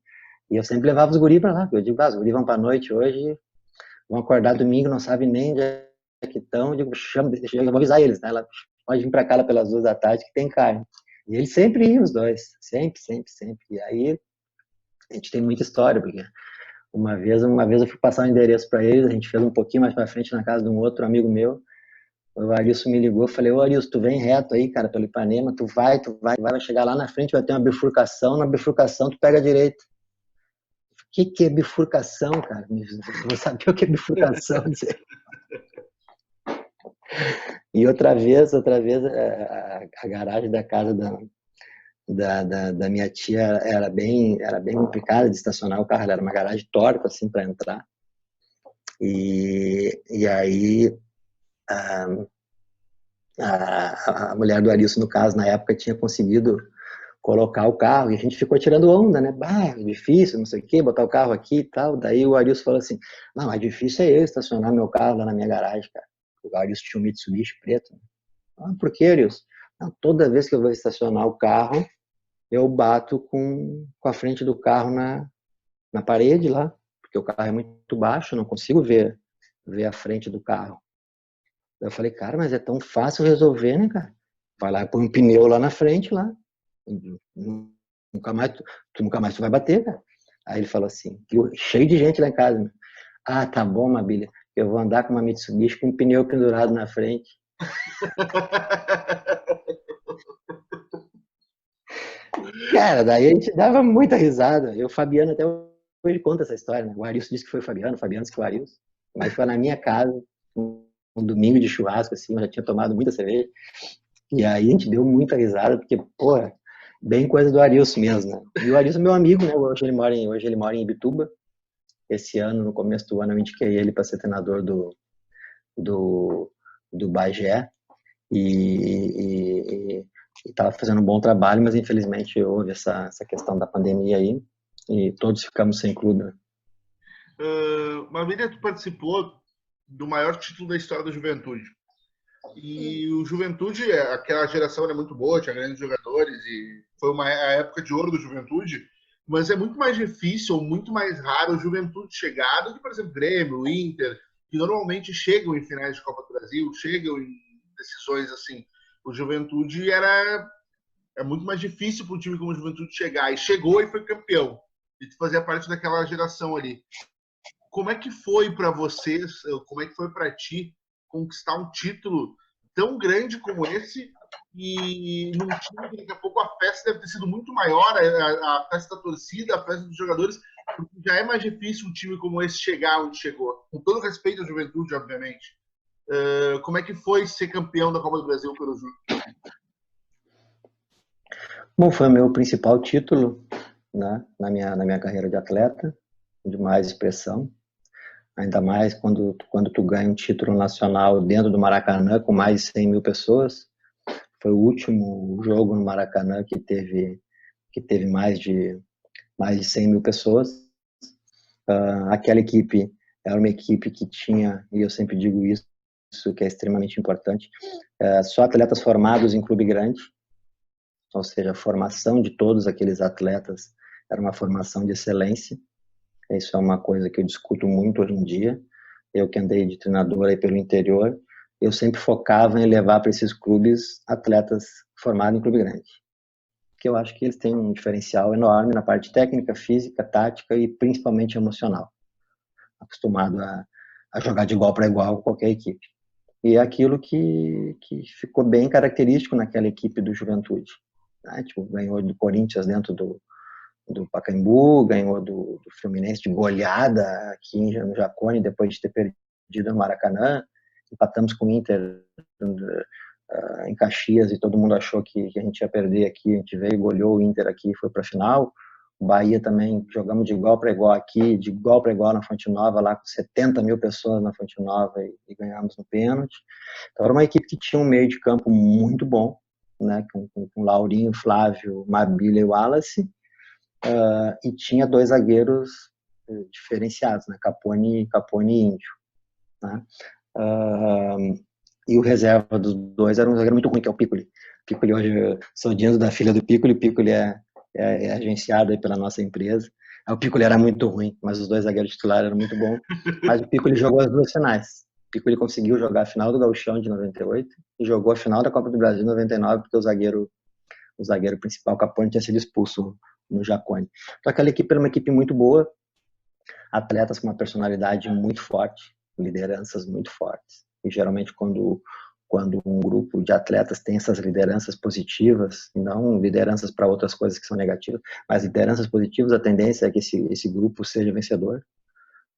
E eu sempre levava os guris pra lá, porque eu digo, os guris vão pra noite hoje, vão acordar domingo, não sabem nem onde é que estão, eu digo, eu vou avisar eles, né? Ela pode vir pra cá pelas 2 da tarde que tem carne. E eles sempre iam, os dois, sempre. E aí a gente tem muita história, porque uma vez eu fui passar o endereço para eles, a gente fez um pouquinho mais para frente na casa de um outro amigo meu, o Arilson me ligou, eu falei, ô Arilson, tu vem reto aí, cara, pelo Ipanema, tu vai chegar lá na frente, vai ter uma bifurcação, na bifurcação tu pega a direita. O que é bifurcação, cara? Eu vou saber o que é bifurcação. E outra vez a garagem da casa da minha tia era bem complicada de estacionar o carro, ela era uma garagem torta assim para entrar. E aí a mulher do Arilson, no caso, na época, tinha conseguido colocar o carro, e a gente ficou tirando onda, né? Bah, é difícil, não sei o quê, botar o carro aqui e tal. Daí o Arilson falou assim, não, mais difícil é eu estacionar meu carro lá na minha garagem, cara. O Arilson tinha um Mitsubishi preto. Né? Ah, por que, Arilson? Não, toda vez que eu vou estacionar o carro, eu bato com a frente do carro na parede lá, porque o carro é muito baixo, eu não consigo ver a frente do carro. Eu falei, cara, mas é tão fácil resolver, né, cara? vai lá e põe um pneu lá na frente, lá. Nunca mais tu vai bater, cara. Aí ele falou assim, cheio de gente lá em casa. Né? Ah, tá bom, Mabília. Eu vou andar com uma Mitsubishi com um pneu pendurado na frente. Cara, daí a gente dava muita risada. O Fabiano até hoje conta essa história, né? O Arilson disse que foi o Fabiano disse que foi o Arilson. Mas foi na minha casa, um domingo de churrasco, assim, eu já tinha tomado muita cerveja. E aí a gente deu muita risada, porque, porra, bem coisa do Arilson mesmo, né? E o Arilson é meu amigo, né? Hoje ele mora em Ibituba. Esse ano, no começo do ano, eu indiquei ele para ser treinador do, do Bagé. E estava fazendo um bom trabalho, mas infelizmente houve essa questão da pandemia aí e todos ficamos sem clube. Maravilha, tu participou do maior título da história da Juventude. E o Juventude, aquela geração era muito boa, tinha grandes jogadores e foi a época de ouro do Juventude, mas é muito mais difícil, muito mais raro o Juventude chegar do que, por exemplo, Grêmio, Inter, que normalmente chegam em finais de Copa do Brasil, chegam em decisões assim. O Juventude é muito mais difícil para um time como o Juventude chegar, e chegou e foi campeão, e fazia parte daquela geração ali. Como é que foi para vocês, como é que foi para ti conquistar um título tão grande como esse e num time que daqui a pouco a festa deve ter sido muito maior, a festa da torcida, a festa dos jogadores, porque já é mais difícil um time como esse chegar onde chegou. Com todo respeito à Juventude, obviamente. Como é que foi ser campeão da Copa do Brasil pelo Ju? Bom, foi o meu principal título, né, na minha carreira de atleta, de mais expressão. Ainda mais quando tu ganha um título nacional dentro do Maracanã com mais de 100 mil pessoas. Foi o último jogo no Maracanã que teve mais de 100 mil pessoas. Aquela equipe era uma equipe que tinha, e eu sempre digo isso que é extremamente importante, só atletas formados em clube grande, ou seja, a formação de todos aqueles atletas era uma formação de excelência. Isso é uma coisa que eu discuto muito hoje em dia. Eu que andei de treinador aí pelo interior, eu sempre focava em levar para esses clubes atletas formados em clube grande. Porque eu acho que eles têm um diferencial enorme na parte técnica, física, tática e principalmente emocional. Acostumado a jogar de igual para igual com qualquer equipe. E é aquilo que ficou bem característico naquela equipe do Juventude. Né? Tipo, ganhou do Corinthians dentro do Pacaembu, ganhou do Fluminense de goleada aqui no Jacone, depois de ter perdido no Maracanã. Empatamos com o Inter em Caxias e todo mundo achou que a gente ia perder aqui. A gente veio e goleou o Inter aqui e foi para a final. O Bahia também jogamos de igual para igual aqui, de igual para igual na Fonte Nova, lá com 70 mil pessoas na Fonte Nova e ganhamos no pênalti. Então era uma equipe que tinha um meio de campo muito bom, né, com Laurinho, Flávio, Mabília e Wallace. E tinha dois zagueiros diferenciados, né? Capone e Índio. Né? E o reserva dos dois era um zagueiro muito ruim, que é o Piccoli. Piccoli hoje, eu sou diante da filha do Piccoli, Piccoli é agenciado aí pela nossa empresa. O Piccoli era muito ruim, mas os dois zagueiros titulares eram muito bons. Mas o Piccoli jogou as duas finais. O Piccoli conseguiu jogar a final do Gauchão de 98 e jogou a final da Copa do Brasil de 99, porque o zagueiro principal, Capone, tinha sido expulso no Jacone. Então aquela equipe era uma equipe muito boa, atletas com uma personalidade muito forte, lideranças muito fortes. E geralmente quando um grupo de atletas tem essas lideranças positivas, e não lideranças para outras coisas que são negativas, mas lideranças positivas, a tendência é que esse grupo seja vencedor.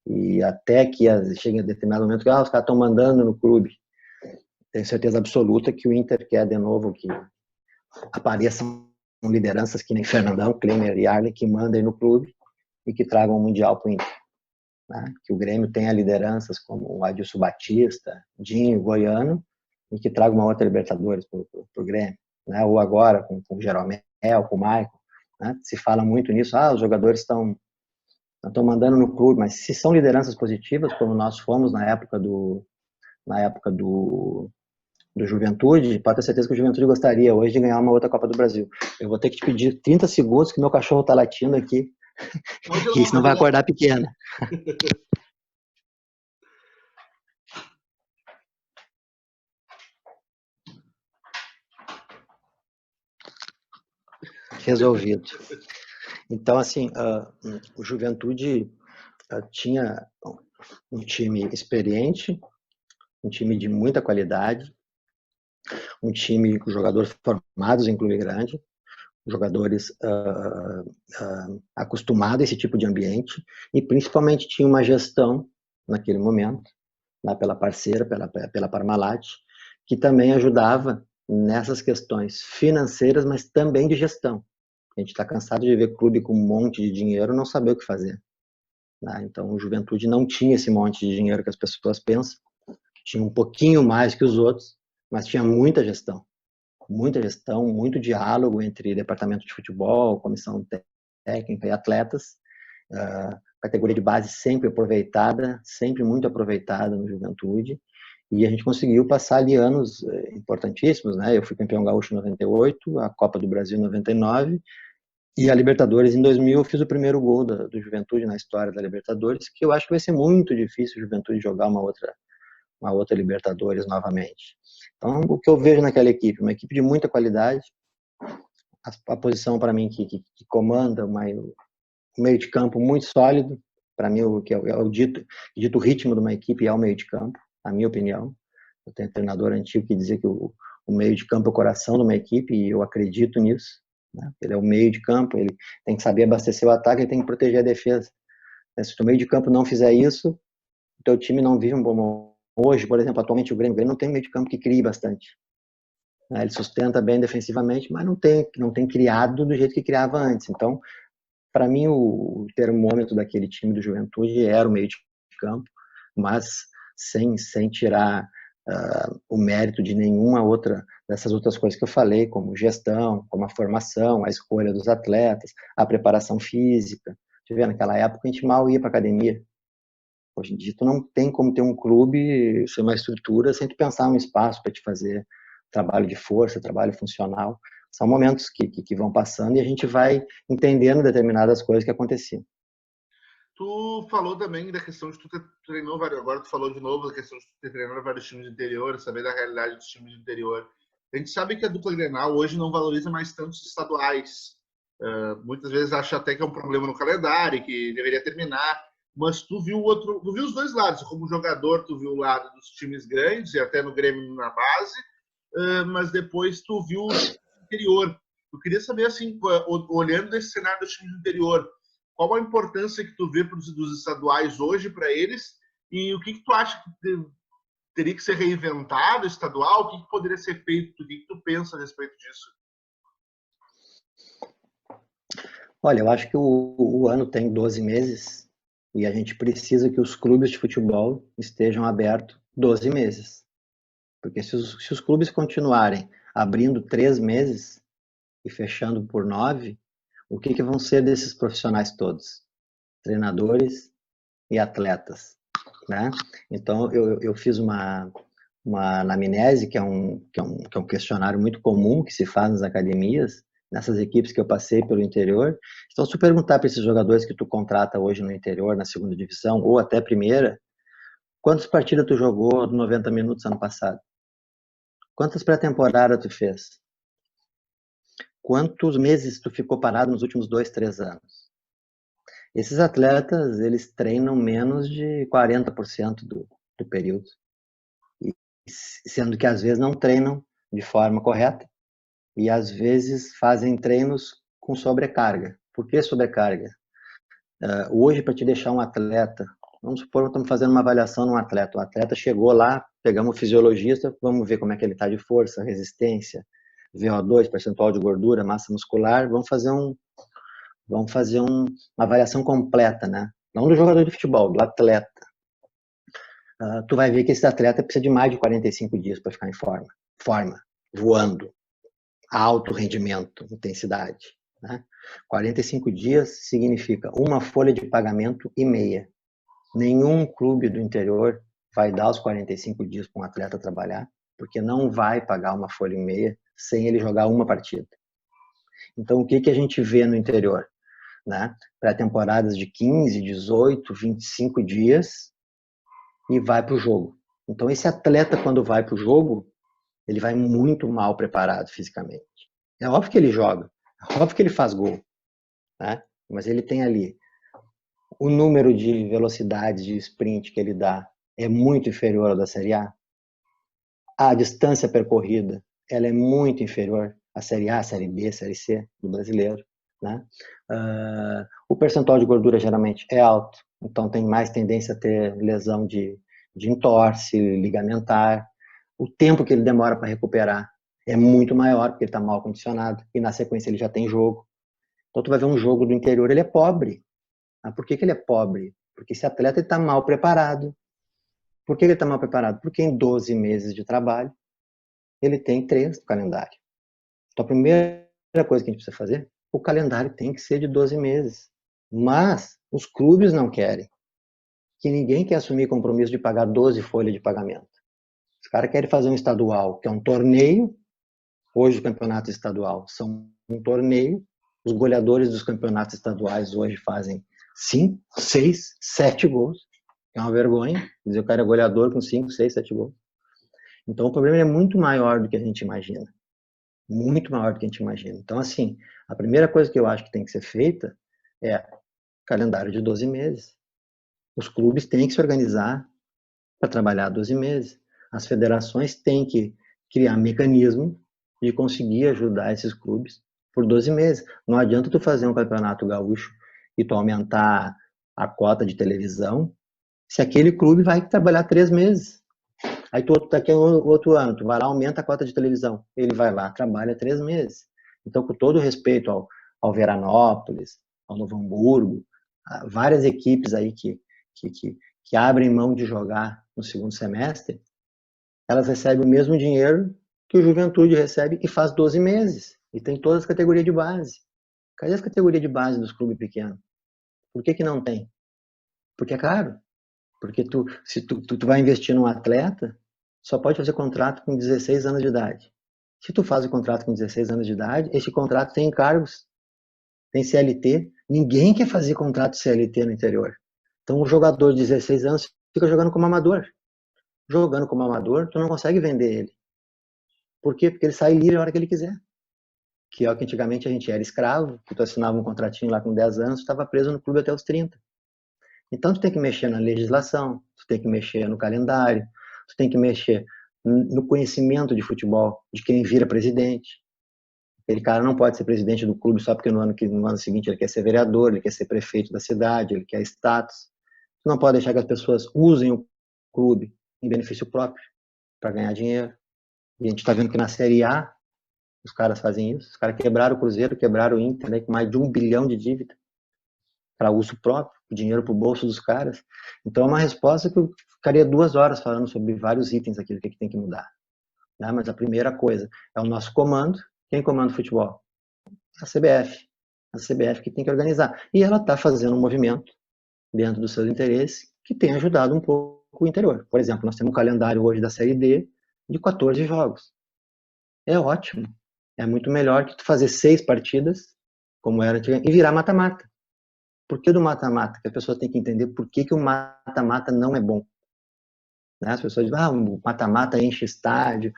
E até que chegue a determinado momento que os caras estão mandando no clube. Tenho certeza absoluta que o Inter quer de novo que apareçam lideranças que nem Fernandão, Klemer e Arley, que mandem no clube e que tragam o Mundial para o Inter. Né? Que o Grêmio tenha lideranças como o Adilson Batista, Dinho, Goiano, e que traga uma outra Libertadores para o Grêmio. Né? Ou agora com o Jeromel, com o Maicon. Né? Se fala muito nisso, os jogadores estão mandando no clube, mas se são lideranças positivas, como nós fomos na época do Juventude, pode ter certeza que o Juventude gostaria hoje de ganhar uma outra Copa do Brasil. Eu vou ter que te pedir 30 segundos que meu cachorro está latindo aqui, que senão vai acordar pequena. resolvido. Então, assim, o Juventude tinha um time experiente, um time de muita qualidade, um time com jogadores formados em clube grande, jogadores acostumados a esse tipo de ambiente, e principalmente tinha uma gestão, naquele momento, lá pela parceira, pela Parmalat, que também ajudava nessas questões financeiras, mas também de gestão. A gente está cansado de ver clube com um monte de dinheiro não saber o que fazer. Né? Então, o Juventude não tinha esse monte de dinheiro que as pessoas pensam, tinha um pouquinho mais que os outros, mas tinha muita gestão, muito diálogo entre departamento de futebol, comissão técnica e atletas, categoria de base sempre aproveitada, sempre muito aproveitada no Juventude, e a gente conseguiu passar ali anos importantíssimos, né? Eu fui campeão gaúcho em 98, a Copa do Brasil em 99, e a Libertadores em 2000 eu fiz o primeiro gol do Juventude na história da Libertadores, que eu acho que vai ser muito difícil o Juventude jogar uma outra Libertadores novamente. Então, o que eu vejo naquela equipe, uma equipe de muita qualidade, a posição para mim que comanda o meio de campo muito sólido, para mim o que é o dito ritmo de uma equipe é o meio de campo, na minha opinião. Eu tenho um treinador antigo que dizia que o meio de campo é o coração de uma equipe, e eu acredito nisso. Né? Ele é o meio de campo, ele tem que saber abastecer o ataque, ele tem que proteger a defesa. Se o meio de campo não fizer isso, o teu time não vive um bom momento. Hoje, por exemplo, atualmente o Grêmio não tem meio de campo que crie bastante. Ele sustenta bem defensivamente, mas não tem criado do jeito que criava antes. Então, para mim, o termômetro daquele time do Juventude era o meio de campo, mas sem tirar o mérito de nenhuma outra dessas outras coisas que eu falei, como gestão, como a formação, a escolha dos atletas, a preparação física. Você vê, naquela época a gente mal ia para academia. Hoje em dia tu não tem como ter um clube, ser uma estrutura, sem tu pensar um espaço para te fazer trabalho de força, trabalho funcional. São momentos que vão passando e a gente vai entendendo determinadas coisas que aconteciam. Tu falou também da questão de tu ter treinou vários, agora tu falou de novo da questão de tu ter treinado vários times de interior, saber da realidade dos times de interior. A gente sabe que a dupla Grenal hoje não valoriza mais tanto os estaduais. Muitas vezes acha até que é um problema no calendário, que deveria terminar. Mas tu viu os dois lados. Como jogador, tu viu o lado dos times grandes e até no Grêmio na base, mas depois tu viu o interior. Eu queria saber, assim, olhando esse cenário dos times do interior, qual a importância que tu vê dos estaduais hoje para eles e o que tu acha que teria que ser reinventado estadual, o que poderia ser feito, o que tu pensa a respeito disso? Olha, eu acho que o ano tem 12 meses e a gente precisa que os clubes de futebol estejam abertos 12 meses. Porque se os clubes continuarem abrindo 3 meses e fechando por 9, o que vão ser desses profissionais todos? Treinadores e atletas, né? Então, eu fiz uma anamnese, que é um questionário muito comum que se faz nas academias, nessas equipes que eu passei pelo interior. Então, se tu perguntar para esses jogadores que tu contrata hoje no interior, na segunda divisão, ou até primeira, quantas partidas tu jogou 90 minutos ano passado? Quantas pré-temporadas tu fez? Quantos meses tu ficou parado nos últimos 2, 3 anos? Esses atletas, eles treinam menos de 40% do período. E, sendo que às vezes não treinam de forma correta e às vezes fazem treinos com sobrecarga. Por que sobrecarga? Hoje, para te deixar um atleta, vamos supor que estamos fazendo uma avaliação num atleta. O atleta chegou lá, pegamos o fisiologista, vamos ver como é que ele está de força, resistência, VO2, percentual de gordura, massa muscular. Vamos fazer uma avaliação completa, né? Não do jogador de futebol, do atleta. Tu vai ver que esse atleta precisa de mais de 45 dias para ficar em forma, voando, alto rendimento, intensidade. Né? 45 dias significa uma folha de pagamento e meia. Nenhum clube do interior vai dar os 45 dias para um atleta trabalhar, porque não vai pagar uma folha e meia sem ele jogar uma partida. Então, o que a gente vê no interior? Né? Pré-temporadas de 15, 18, 25 dias e vai para o jogo. Então, esse atleta, quando vai para o jogo, ele vai muito mal preparado fisicamente. É óbvio que ele joga, Óbvio que ele faz gol, né? Mas ele tem ali o número de velocidades de sprint que ele dá é muito inferior ao da Série A. A distância percorrida ela é muito inferior à Série A, Série B, Série C do brasileiro, né? O percentual de gordura geralmente é alto, então tem mais tendência a ter lesão de entorse ligamentar. O tempo que ele demora para recuperar é muito maior, porque ele está mal condicionado, e na sequência ele já tem jogo. Então tu vai ver um jogo do interior, ele é pobre. Por que ele é pobre? Porque esse atleta está mal preparado. Por que ele está mal preparado? Porque em 12 meses de trabalho, ele tem 3 no calendário. Então a primeira coisa que a gente precisa fazer, o calendário tem que ser de 12 meses. Mas os clubes não querem. Que ninguém quer assumir compromisso de pagar 12 folhas de pagamento. Os caras querem fazer um estadual, que é um torneio. Hoje o campeonato estadual são um torneio. Os goleadores dos campeonatos estaduais hoje fazem 5, 6, 7 gols. É uma vergonha. Quer dizer, o cara é goleador com 5, 6, 7 gols. Então o problema é muito maior do que a gente imagina. Muito maior do que a gente imagina. Então, assim, a primeira coisa que eu acho que tem que ser feita é calendário de 12 meses. Os clubes têm que se organizar para trabalhar 12 meses. As federações têm que criar mecanismo de conseguir ajudar esses clubes por 12 meses. Não adianta tu fazer um campeonato gaúcho e tu aumentar a cota de televisão se aquele clube vai trabalhar 3 meses. Aí tu daqui a outro ano, tu vai lá, aumenta a cota de televisão. Ele vai lá, trabalha 3 meses. Então, com todo respeito ao Veranópolis, ao Novo Hamburgo, várias equipes aí que abrem mão de jogar no segundo semestre, elas recebem o mesmo dinheiro que o Juventude recebe e faz 12 meses. E tem todas as categorias de base. Cadê as categorias de base dos clubes pequenos? Por que não tem? Porque é caro. Porque se tu vai investir num atleta, só pode fazer contrato com 16 anos de idade. Se tu faz o contrato com 16 anos de idade, esse contrato tem encargos, tem CLT. Ninguém quer fazer contrato CLT no interior. Então o jogador de 16 anos fica jogando como amador. Jogando como amador, tu não consegue vender ele. Por quê? Porque ele sai livre a hora que ele quiser. Que é o que antigamente a gente era escravo, que tu assinava um contratinho lá com 10 anos, tu estava preso no clube até os 30. Então, tu tem que mexer na legislação, tu tem que mexer no calendário, tu tem que mexer no conhecimento de futebol, de quem vira presidente. Aquele cara não pode ser presidente do clube só porque no ano seguinte ele quer ser vereador, ele quer ser prefeito da cidade, ele quer status. Tu não pode deixar que as pessoas usem o clube em benefício próprio, para ganhar dinheiro. E a gente está vendo que na Série A os caras fazem isso. Os caras quebraram o Cruzeiro, quebraram o Inter, né, com mais de 1 bilhão de dívida para uso próprio, dinheiro para o bolso dos caras. Então é uma resposta que eu ficaria 2 horas falando sobre vários itens aqui, do que tem que mudar. Né? Mas a primeira coisa é o nosso comando. Quem comanda o futebol? A CBF. A CBF que tem que organizar. E ela está fazendo um movimento dentro dos seus interesses que tem ajudado um pouco o interior. Por exemplo, nós temos um calendário hoje da Série D de 14 jogos. É ótimo. É muito melhor que tu fazer 6 partidas, como era antigamente, e virar mata-mata. Por que do mata-mata? Que a pessoa tem que entender por que o mata-mata não é bom. Né? As pessoas dizem, o mata-mata enche estádio,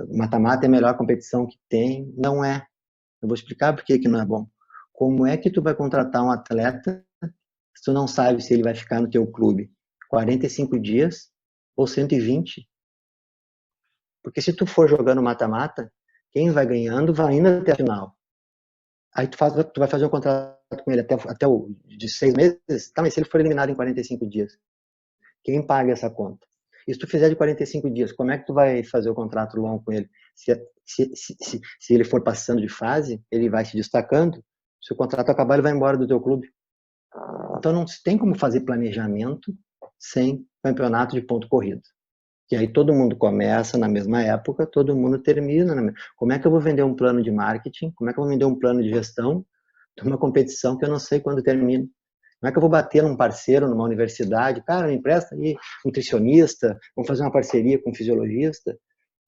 o mata-mata é a melhor competição que tem. Não é. Eu vou explicar por que não é bom. Como é que tu vai contratar um atleta se tu não sabe se ele vai ficar no teu clube 45 dias ou 120? Porque se tu for jogando mata-mata, quem vai ganhando vai indo até a final. Aí tu vai fazer um contrato com ele até o de 6 meses, tá, mas se ele for eliminado em 45 dias, quem paga essa conta? E se tu fizer de 45 dias, como é que tu vai fazer o contrato longo com ele? Se ele for passando de fase, ele vai se destacando, se o contrato acabar, ele vai embora do teu clube. Então não tem como fazer planejamento sem campeonato de ponto corrido. E aí todo mundo começa na mesma época, todo mundo termina. Como é que eu vou vender um plano de marketing? Como é que eu vou vender um plano de gestão de uma competição que eu não sei quando termina? Como é que eu vou bater num parceiro, numa universidade? Cara, me empresta aí nutricionista, vamos fazer uma parceria com um fisiologista.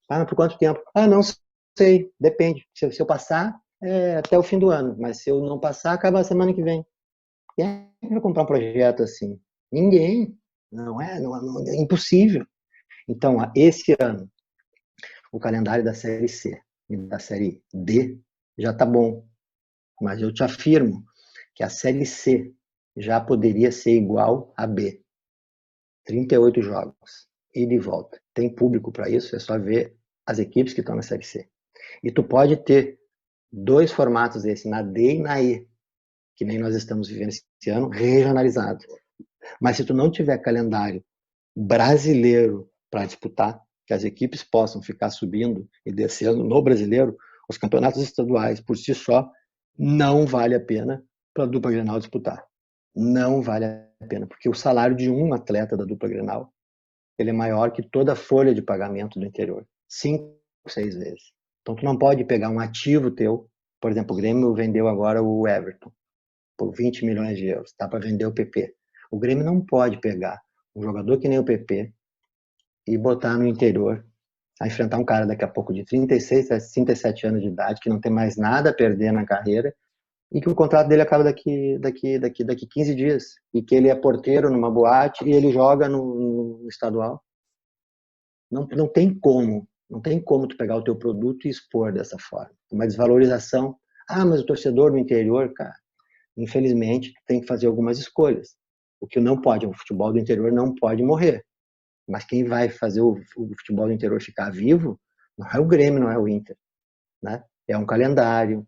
Ah, por quanto tempo? Ah, não sei, depende. Se eu passar, é até o fim do ano, mas se eu não passar, acaba a semana que vem. Quem é que vai comprar um projeto assim? Ninguém. Não é impossível. Então, esse ano, o calendário da Série C e da Série D já tá bom. Mas eu te afirmo que a Série C já poderia ser igual a B. 38 jogos, ida e volta. Tem público para isso, é só ver as equipes que estão na Série C. E tu pode ter dois formatos desse, na D e na E, que nem nós estamos vivendo esse ano, regionalizado. Mas se tu não tiver calendário brasileiro para disputar, que as equipes possam ficar subindo e descendo no brasileiro, os campeonatos estaduais por si só não vale a pena para a dupla Grenal disputar. Não vale a pena, porque o salário de um atleta da dupla Grenal ele é maior que toda a folha de pagamento do interior, 5, 6 vezes. Então tu não pode pegar um ativo teu, por exemplo, o Grêmio vendeu agora o Everton por 20 milhões de euros, dá para vender o PP. O Grêmio não pode pegar um jogador que nem o PP e botar no interior a enfrentar um cara daqui a pouco de 36 a 37 anos de idade, que não tem mais nada a perder na carreira, e que o contrato dele acaba daqui 15 dias, e que ele é porteiro numa boate e ele joga no estadual. Não tem como, não tem como tu pegar o teu produto e expor dessa forma. Uma desvalorização. Ah, mas o torcedor do interior, cara, infelizmente tem que fazer algumas escolhas. O que não pode, o futebol do interior não pode morrer. Mas quem vai fazer o futebol do interior ficar vivo não é o Grêmio, não é o Inter, né? É um calendário,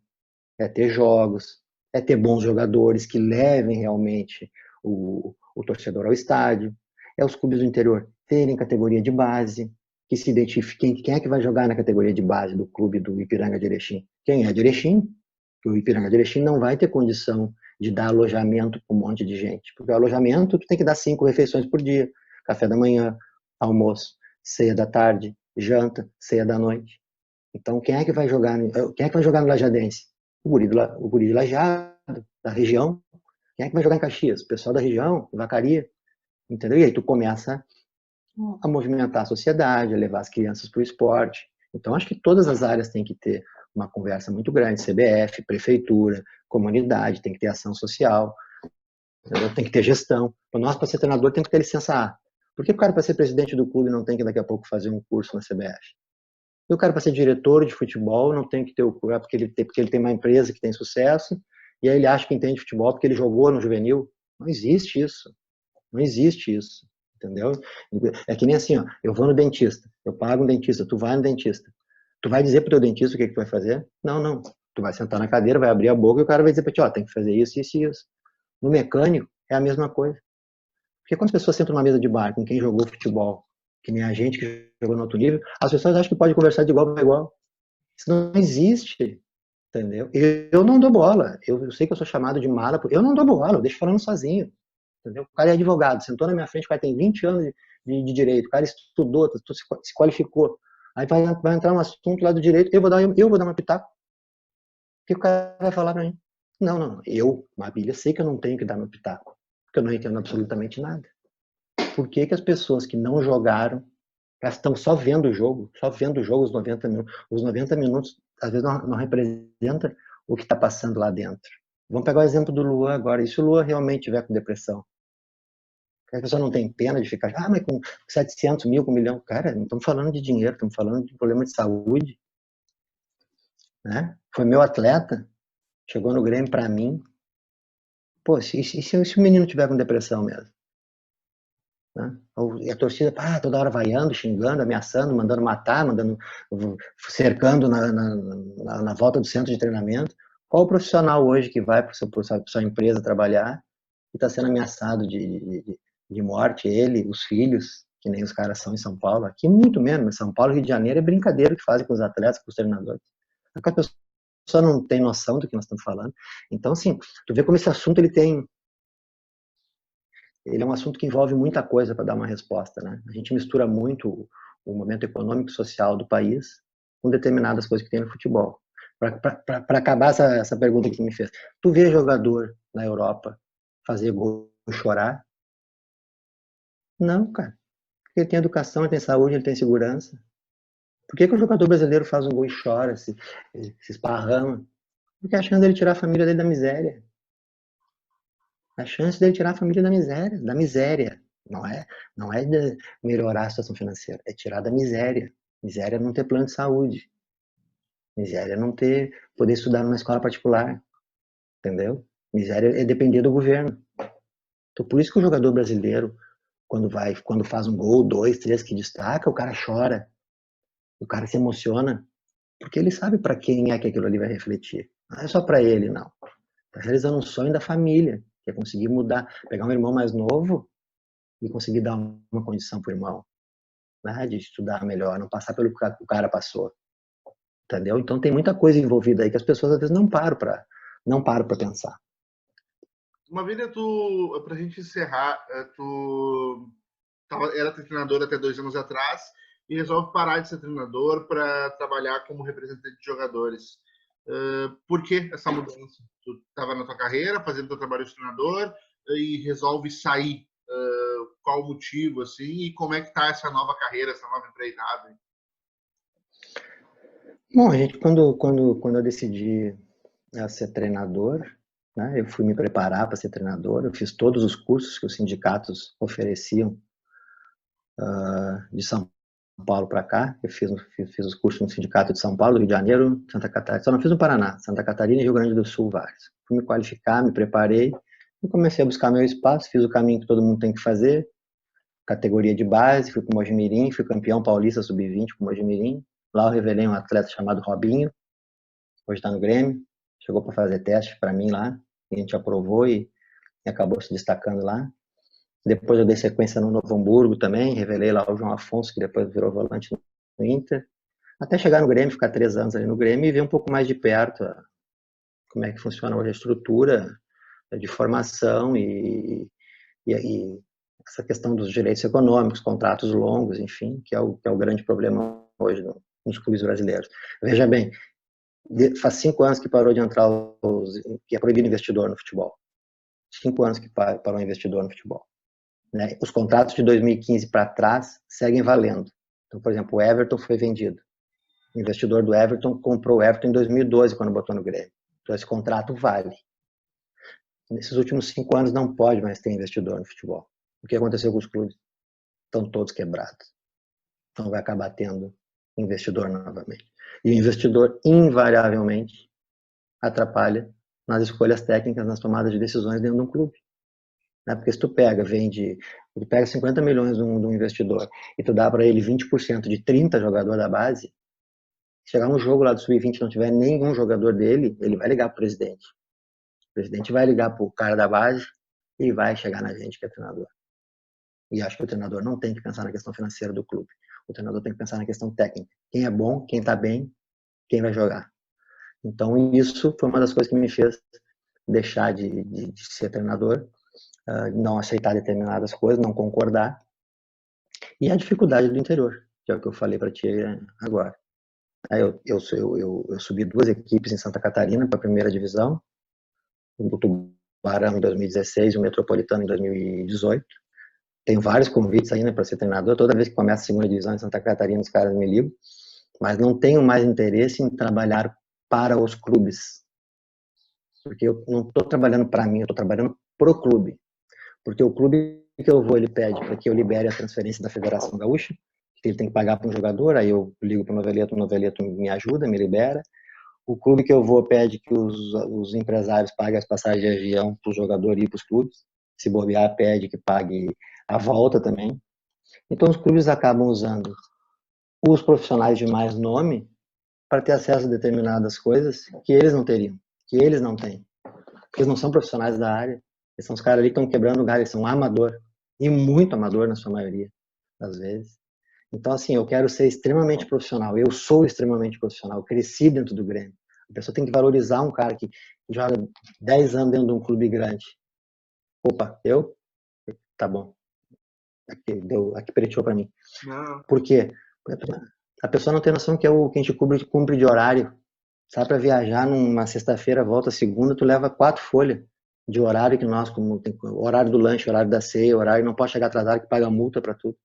é ter jogos, é ter bons jogadores que levem realmente o torcedor ao estádio, é os clubes do interior terem categoria de base, que se identifiquem quem é que vai jogar na categoria de base do clube do Ipiranga de Erechim. Quem é de Erechim? O Ipiranga de Erechim não vai ter condição de dar alojamento para um monte de gente, porque o alojamento tu tem que dar 5 refeições por dia, café da manhã, almoço, ceia da tarde, janta, ceia da noite. Então, quem é que vai jogar no Lajadense? O guri de Lajeado, da região. Quem é que vai jogar em Caxias? O pessoal da região, Vacaria. Entendeu? E aí tu começa a movimentar a sociedade, a levar as crianças para o esporte. Então, acho que todas as áreas têm que ter uma conversa muito grande, CBF, prefeitura, comunidade, tem que ter ação social, entendeu? Tem que ter gestão. Nós, para ser treinador, tem que ter licença A. Por que o cara, para ser presidente do clube, não tem que daqui a pouco fazer um curso na CBF? E o cara, para ser diretor de futebol, não tem que ter o curso, porque ele tem uma empresa que tem sucesso, e aí ele acha que entende futebol porque ele jogou no juvenil. Não existe isso. Não existe isso. Entendeu? É que nem assim, ó, eu vou no dentista, eu pago um dentista, tu vai no dentista. Tu vai dizer pro teu dentista o que tu vai fazer? Não, não. Tu vai sentar na cadeira, vai abrir a boca e o cara vai dizer pra ti, ó, tem que fazer isso, isso e isso. No mecânico, é a mesma coisa. Porque quando as pessoas sentam numa mesa de bar com quem jogou futebol, que nem a gente que jogou no alto nível, as pessoas acham que pode conversar de igual para igual. Isso não existe, entendeu? Eu não dou bola. Eu sei que eu sou chamado de mala, eu não dou bola, eu deixo falando sozinho. Entendeu? O cara é advogado, sentou na minha frente, o cara tem 20 anos de direito, o cara estudou, se qualificou. Aí vai entrar um assunto lá do direito, eu vou dar uma pitaco. O que o cara vai falar pra mim? Não, não, eu, Marília, sei que eu não tenho que dar meu pitaco, porque eu não entendo absolutamente nada. Por que as pessoas que não jogaram, elas estão só vendo o jogo, os 90 minutos. Os 90 minutos, às vezes, não representa o que está passando lá dentro. Vamos pegar o exemplo do Luan agora. E se o Luan realmente tiver com depressão? A pessoa não tem pena de ficar, mas com 700 mil, com 1 milhão. Cara, não estamos falando de dinheiro, estamos falando de problema de saúde. Né? Foi meu atleta, chegou no Grêmio para mim. Pô, se o menino tiver com depressão mesmo? Né? E a torcida, toda hora vaiando, xingando, ameaçando, mandando matar, cercando na volta do centro de treinamento. Qual o profissional hoje que vai para sua empresa trabalhar e está sendo ameaçado de morte? Ele, os filhos, que nem os caras são em São Paulo, aqui muito menos, em São Paulo, Rio de Janeiro, é brincadeira que fazem com os atletas, com os treinadores. A pessoa não tem noção do que nós estamos falando. Então, assim, tu vê como esse assunto ele é um assunto que envolve muita coisa para dar uma resposta, né? A gente mistura muito o momento econômico e social do país com determinadas coisas que tem no futebol. Para acabar essa pergunta que me fez, tu vê jogador na Europa fazer gol e chorar? Não, cara. Porque ele tem educação, ele tem saúde, ele tem segurança. Por que o jogador brasileiro faz um gol e chora, se esparrama? Porque é a chance dele tirar a família dele da miséria. A chance dele tirar a família da miséria, da miséria. Não é de melhorar a situação financeira, é tirar da miséria. Miséria é não ter plano de saúde. Miséria é não poder estudar numa escola particular, entendeu? Miséria é depender do governo. Então, por isso que o jogador brasileiro, quando faz um gol, dois, três, que destaca, o cara chora, o cara se emociona, porque ele sabe para quem é que aquilo ali vai refletir. Não é só para ele, não. Está realizando um sonho da família, que é conseguir mudar, pegar um irmão mais novo e conseguir dar uma condição para o irmão, né, de estudar melhor, não passar pelo que o cara passou, entendeu? Então tem muita coisa envolvida aí que as pessoas às vezes não param para pensar. Uma vez pra gente encerrar, era treinador até 2 anos atrás e resolve parar de ser treinador para trabalhar como representante de jogadores. Por que essa mudança? Tu estava na tua carreira, fazendo teu trabalho de treinador e resolve sair. Qual o motivo, assim, e como é que tá essa nova carreira, essa nova empreitada? Bom, a gente, quando eu decidi ser treinador, né, eu fui me preparar para ser treinador, eu fiz todos os cursos que os sindicatos ofereciam de São Paulo para cá, eu fiz os cursos no Sindicato de São Paulo, Rio de Janeiro, Santa Catarina, só não fiz no Paraná, Santa Catarina e Rio Grande do Sul, vários. Fui me qualificar, me preparei e comecei a buscar meu espaço, fiz o caminho que todo mundo tem que fazer, categoria de base, fui para o Mojimirim, fui campeão paulista sub-20 com o Mojimirim, lá eu revelei um atleta chamado Robinho, hoje está no Grêmio, chegou para fazer teste para mim lá, e a gente aprovou e acabou se destacando lá. Depois eu dei sequência no Novo Hamburgo também, revelei lá o João Afonso, que depois virou volante no Inter, até chegar no Grêmio, ficar 3 anos ali no Grêmio e ver um pouco mais de perto como é que funciona hoje a estrutura de formação e essa questão dos direitos econômicos, contratos longos, enfim, que é o grande problema hoje nos clubes brasileiros. Veja bem, faz 5 anos que parou de entrar que é proibido investidor no futebol. 5 anos que parou investidor no futebol. Né? Os contratos de 2015 para trás seguem valendo. Então, por exemplo, o Everton foi vendido. O investidor do Everton comprou o Everton em 2012, quando botou no Grêmio. Então, esse contrato vale. Nesses últimos 5 anos não pode mais ter investidor no futebol. O que aconteceu com os clubes? Estão todos quebrados. Então vai acabar tendo investidor novamente. E o investidor, invariavelmente, atrapalha nas escolhas técnicas, nas tomadas de decisões dentro de um clube. Né? Porque se tu pega 50 milhões de um investidor e tu dá para ele 20% de 30 jogadores da base, se chegar um jogo lá do Sub-20 e não tiver nenhum jogador dele, ele vai ligar pro presidente. O presidente vai ligar pro cara da base e vai chegar na gente que é treinador. E acho que o treinador não tem que pensar na questão financeira do clube. O treinador tem que pensar na questão técnica. Quem é bom, quem está bem, quem vai jogar. Então, isso foi uma das coisas que me fez deixar de ser treinador, não aceitar determinadas coisas, não concordar. E a dificuldade do interior, que é o que eu falei para ti agora. Eu subi 2 equipes em Santa Catarina para a primeira divisão, o Tubarão em 2016 e o Metropolitano em 2018. Tenho vários convites ainda para ser treinador. Toda vez que começa a segunda divisão em Santa Catarina, os caras me ligam. Mas não tenho mais interesse em trabalhar para os clubes. Porque eu não estou trabalhando para mim, eu estou trabalhando para o clube. Porque o clube que eu vou, ele pede para que eu libere a transferência da Federação Gaúcha, que ele tem que pagar para um jogador, aí eu ligo para o Noveleto me ajuda, me libera. O clube que eu vou pede que os empresários paguem as passagens de avião para o jogador ir para os clubes. Se bobear, pede que pague a volta também. Então, os clubes acabam usando os profissionais de mais nome para ter acesso a determinadas coisas que eles não teriam, que eles não têm. Porque eles não são profissionais da área. Eles são os caras ali que estão quebrando o galho, eles são amador. E muito amador, na sua maioria das vezes. Então, assim, eu quero ser extremamente profissional. Eu sou extremamente profissional. Eu cresci dentro do Grêmio. A pessoa tem que valorizar um cara que joga 10 anos dentro de um clube grande. Opa, eu? Tá bom. Aqui pereteou para mim. Não. Por quê? A pessoa não tem noção que é o que a gente cumpre de horário. Sai para viajar numa sexta-feira, volta segunda, tu leva 4 folhas de horário que nós, como tem horário do lanche, horário da ceia, horário não pode chegar atrasado que paga multa para tudo.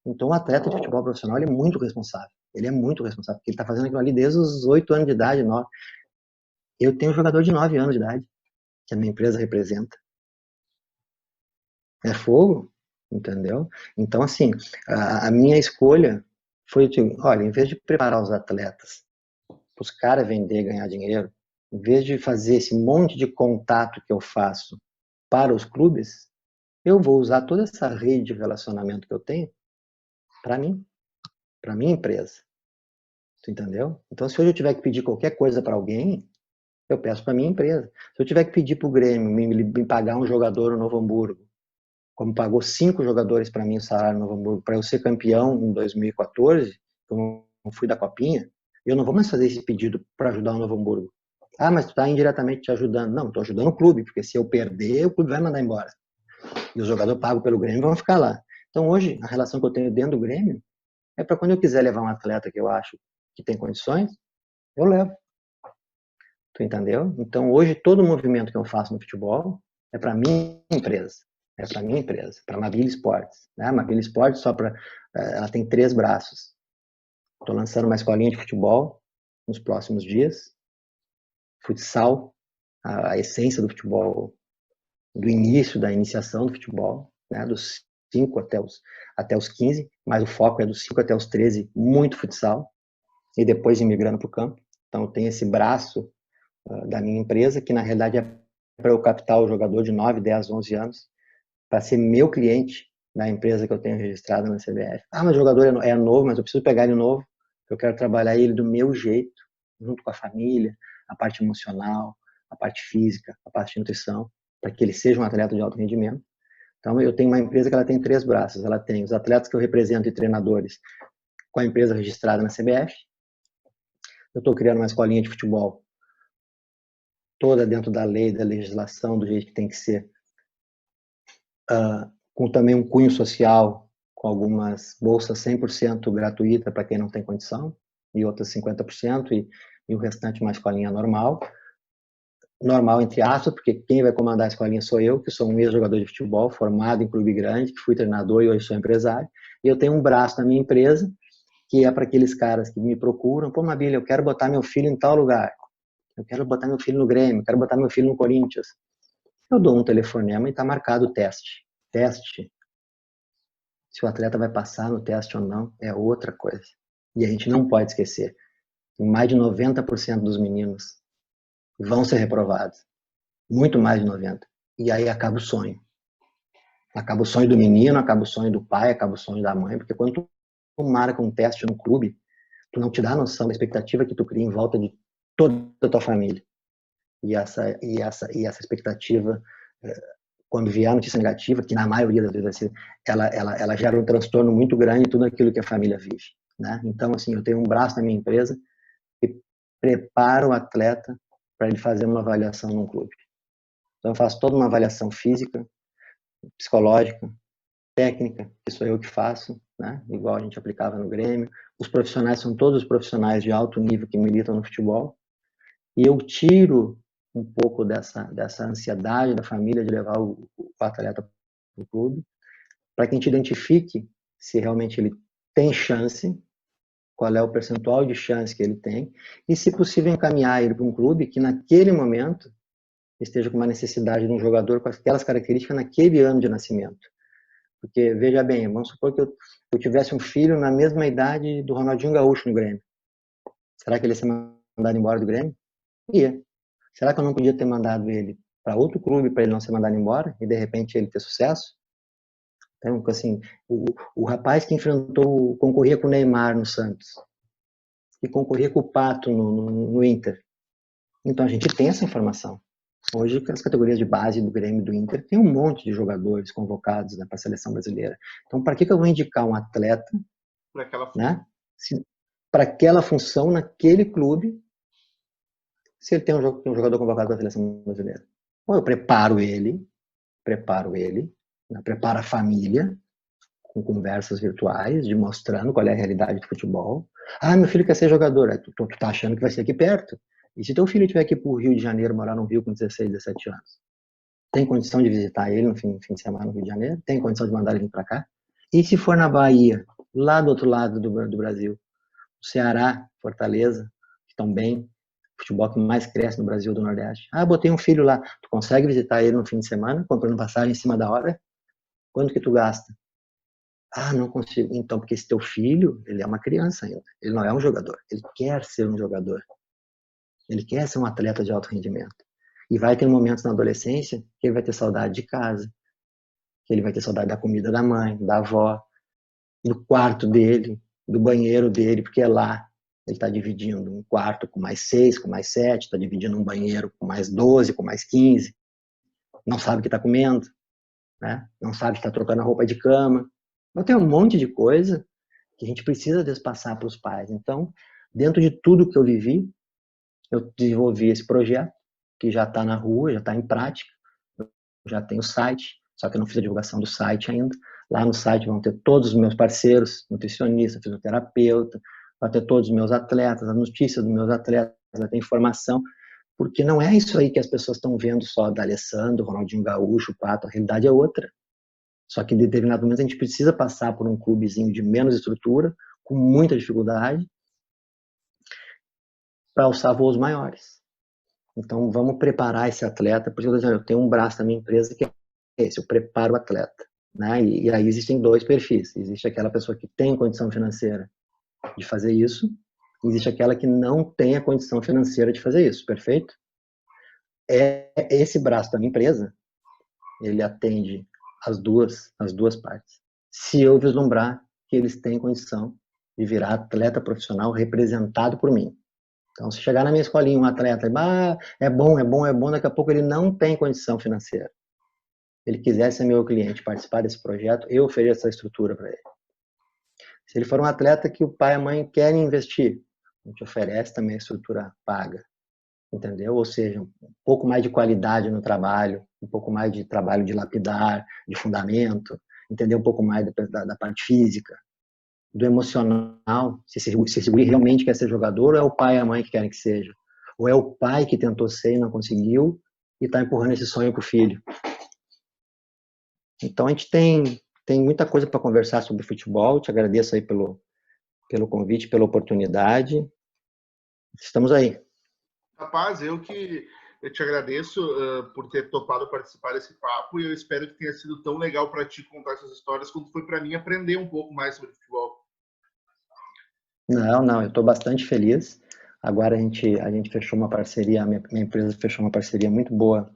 Então, o atleta de futebol profissional, ele é muito responsável. Ele é muito responsável, porque ele está fazendo aquilo ali desde os 8 anos de idade, 9. Eu tenho um jogador de 9 anos de idade, que a minha empresa representa. É fogo, entendeu? Então, assim, a minha escolha foi, olha, em vez de preparar os atletas para os caras vender e ganhar dinheiro, em vez de fazer esse monte de contato que eu faço para os clubes, eu vou usar toda essa rede de relacionamento que eu tenho para mim, para minha empresa. Tu entendeu? Então, se hoje eu tiver que pedir qualquer coisa para alguém, eu peço para minha empresa. Se eu tiver que pedir para o Grêmio me pagar um jogador no Novo Hamburgo, como pagou 5 jogadores para mim o salário no Novo Hamburgo, para eu ser campeão em 2014, eu não fui da Copinha, eu não vou mais fazer esse pedido para ajudar o Novo Hamburgo. Ah, mas tu está indiretamente te ajudando. Não, estou ajudando o clube, porque se eu perder, o clube vai mandar embora. E os jogadores pagos pelo Grêmio vão ficar lá. Então, hoje, a relação que eu tenho dentro do Grêmio é para quando eu quiser levar um atleta que eu acho que tem condições, eu levo. Tu entendeu? Então, hoje, todo o movimento que eu faço no futebol é para minha empresa. É para minha empresa, para a Maville Esportes. Né? A Maville Esportes, ela tem 3 braços. Estou lançando uma escolinha de futebol nos próximos dias. Futsal, a essência do futebol, do início, da iniciação do futebol, né? Dos 5 até os 15, mas o foco é dos 5 até os 13, muito futsal, e depois imigrando para o campo. Então, tem esse braço da minha empresa, que na realidade é para eu captar o jogador de 9, 10, 11 anos, para ser meu cliente na empresa que eu tenho registrado na CBF. Ah, mas o jogador é novo, mas eu preciso pegar ele novo, eu quero trabalhar ele do meu jeito, junto com a família, a parte emocional, a parte física, a parte de nutrição, para que ele seja um atleta de alto rendimento. Então, eu tenho uma empresa que ela tem 3 braços. Ela tem os atletas que eu represento e treinadores com a empresa registrada na CBF. Eu estou criando uma escolinha de futebol toda dentro da lei, da legislação, do jeito que tem que ser, com também um cunho social, com algumas bolsas 100% gratuita para quem não tem condição, e outras 50%, e o restante uma escolinha normal. Normal, entre aspas, porque quem vai comandar a escolinha sou eu, que sou um ex-jogador de futebol, formado em clube grande, que fui treinador e hoje sou empresário. E eu tenho um braço na minha empresa, que é para aqueles caras que me procuram, pô, Mabília, eu quero botar meu filho em tal lugar. Eu quero botar meu filho no Grêmio, eu quero botar meu filho no Corinthians. Eu dou um telefonema e está marcado o teste. Teste. Se o atleta vai passar no teste ou não, é outra coisa. E a gente não pode esquecer. Mais de 90% dos meninos vão ser reprovados. Muito mais de 90%. E aí acaba o sonho. Acaba o sonho do menino, acaba o sonho do pai, acaba o sonho da mãe, porque quando tu marca um teste no clube, tu não te dá noção da expectativa que tu cria em volta de toda a tua família. E essa expectativa, quando vier a notícia negativa, que na maioria das vezes ela gera um transtorno muito grande em tudo aquilo que a família vive. Né? Então, assim, eu tenho um braço na minha empresa que prepara o atleta para ele fazer uma avaliação num clube. Então, eu faço toda uma avaliação física, psicológica, técnica, que sou eu que faço, né? Igual a gente aplicava no Grêmio. Os profissionais são todos os profissionais de alto nível que militam no futebol. E eu tiro um pouco dessa ansiedade da família de levar o atleta para o clube, para que a gente identifique se realmente ele tem chance, qual é o percentual de chance que ele tem, e se possível encaminhar ele para um clube que naquele momento esteja com uma necessidade de um jogador com aquelas características naquele ano de nascimento. Porque, veja bem, vamos supor que eu tivesse um filho na mesma idade do Ronaldinho Gaúcho no Grêmio. Será que ele ia ser mandado embora do Grêmio? Ia. Será que eu não podia ter mandado ele para outro clube para ele não ser mandado embora e de repente ele ter sucesso? Então, assim, o rapaz que concorria com o Neymar no Santos e concorria com o Pato no Inter. Então a gente tem essa informação. Hoje, as categorias de base do Grêmio e do Inter tem um monte de jogadores convocados, né, para a seleção brasileira. Então, para que eu vou indicar um atleta para aquela função naquele clube se ele tem um jogador convocado para a seleção brasileira? Ou eu preparo ele, né, preparo a família com conversas virtuais, de mostrando qual é a realidade do futebol. Ah, meu filho quer ser jogador. Tu tá achando que vai ser aqui perto? E se teu filho tiver que ir para o Rio de Janeiro, morar no Rio com 16, 17 anos? Tem condição de visitar ele no fim de semana no Rio de Janeiro? Tem condição de mandar ele vir para cá? E se for na Bahia, lá do outro lado do Brasil, Ceará, Fortaleza, que estão bem, futebol que mais cresce no Brasil do Nordeste. Ah, botei um filho lá. Tu consegue visitar ele no fim de semana, comprando passagem em cima da hora? Quanto que tu gasta? Ah, não consigo. Então, porque esse teu filho, ele é uma criança ainda. Ele não é um jogador. Ele quer ser um jogador. Ele quer ser um atleta de alto rendimento. E vai ter momentos na adolescência que ele vai ter saudade de casa, que ele vai ter saudade da comida da mãe, da avó, do quarto dele, do banheiro dele, porque é lá ele está dividindo um quarto com mais 6, com mais 7, está dividindo um banheiro com mais 12, com mais 15, não sabe o que está comendo, né? Não sabe que está trocando a roupa de cama. Então tem um monte de coisa que a gente precisa despassar para os pais. Então, dentro de tudo que eu vivi, eu desenvolvi esse projeto, que já está na rua, já está em prática, eu já tenho o site, só que eu não fiz a divulgação do site ainda. Lá no site vão ter todos os meus parceiros, nutricionista, fisioterapeuta, vai ter todos os meus atletas, as notícias dos meus atletas, vai ter informação, porque não é isso aí que as pessoas estão vendo só da Alessandro, Ronaldinho Gaúcho, Pato, a realidade é outra. Só que em determinado momento a gente precisa passar por um clubezinho de menos estrutura, com muita dificuldade, para alçar voos maiores. Então vamos preparar esse atleta, porque eu tenho um braço na minha empresa que é esse, eu preparo o atleta. Né? E aí existem dois perfis. Existe aquela pessoa que tem condição financeira de fazer isso, e existe aquela que não tem a condição financeira de fazer isso, perfeito? Esse braço da minha empresa, ele atende as duas partes. Se eu vislumbrar que eles têm condição de virar atleta profissional representado por mim. Então, se chegar na minha escolinha um atleta, é bom, é bom, é bom, daqui a pouco ele não tem condição financeira. Ele quiser ser meu cliente, participar desse projeto, eu ofereço essa estrutura para ele. Se ele for um atleta que o pai e a mãe querem investir, a gente oferece também a estrutura paga, entendeu? Ou seja, um pouco mais de qualidade no trabalho, um pouco mais de trabalho de lapidar, de fundamento, entender um pouco mais da parte física, do emocional, se esse guri realmente quer ser jogador, ou é o pai e a mãe que querem que seja? Ou é o pai que tentou ser e não conseguiu e está empurrando esse sonho para o filho? Então a gente tem muita coisa para conversar sobre futebol. Te agradeço aí pelo convite, pela oportunidade. Estamos aí. Rapaz, eu te agradeço por ter topado participar desse papo e eu espero que tenha sido tão legal para ti contar essas histórias quanto foi para mim aprender um pouco mais sobre futebol. Não, eu estou bastante feliz. Agora a gente fechou uma parceria, a minha empresa fechou uma parceria muito boa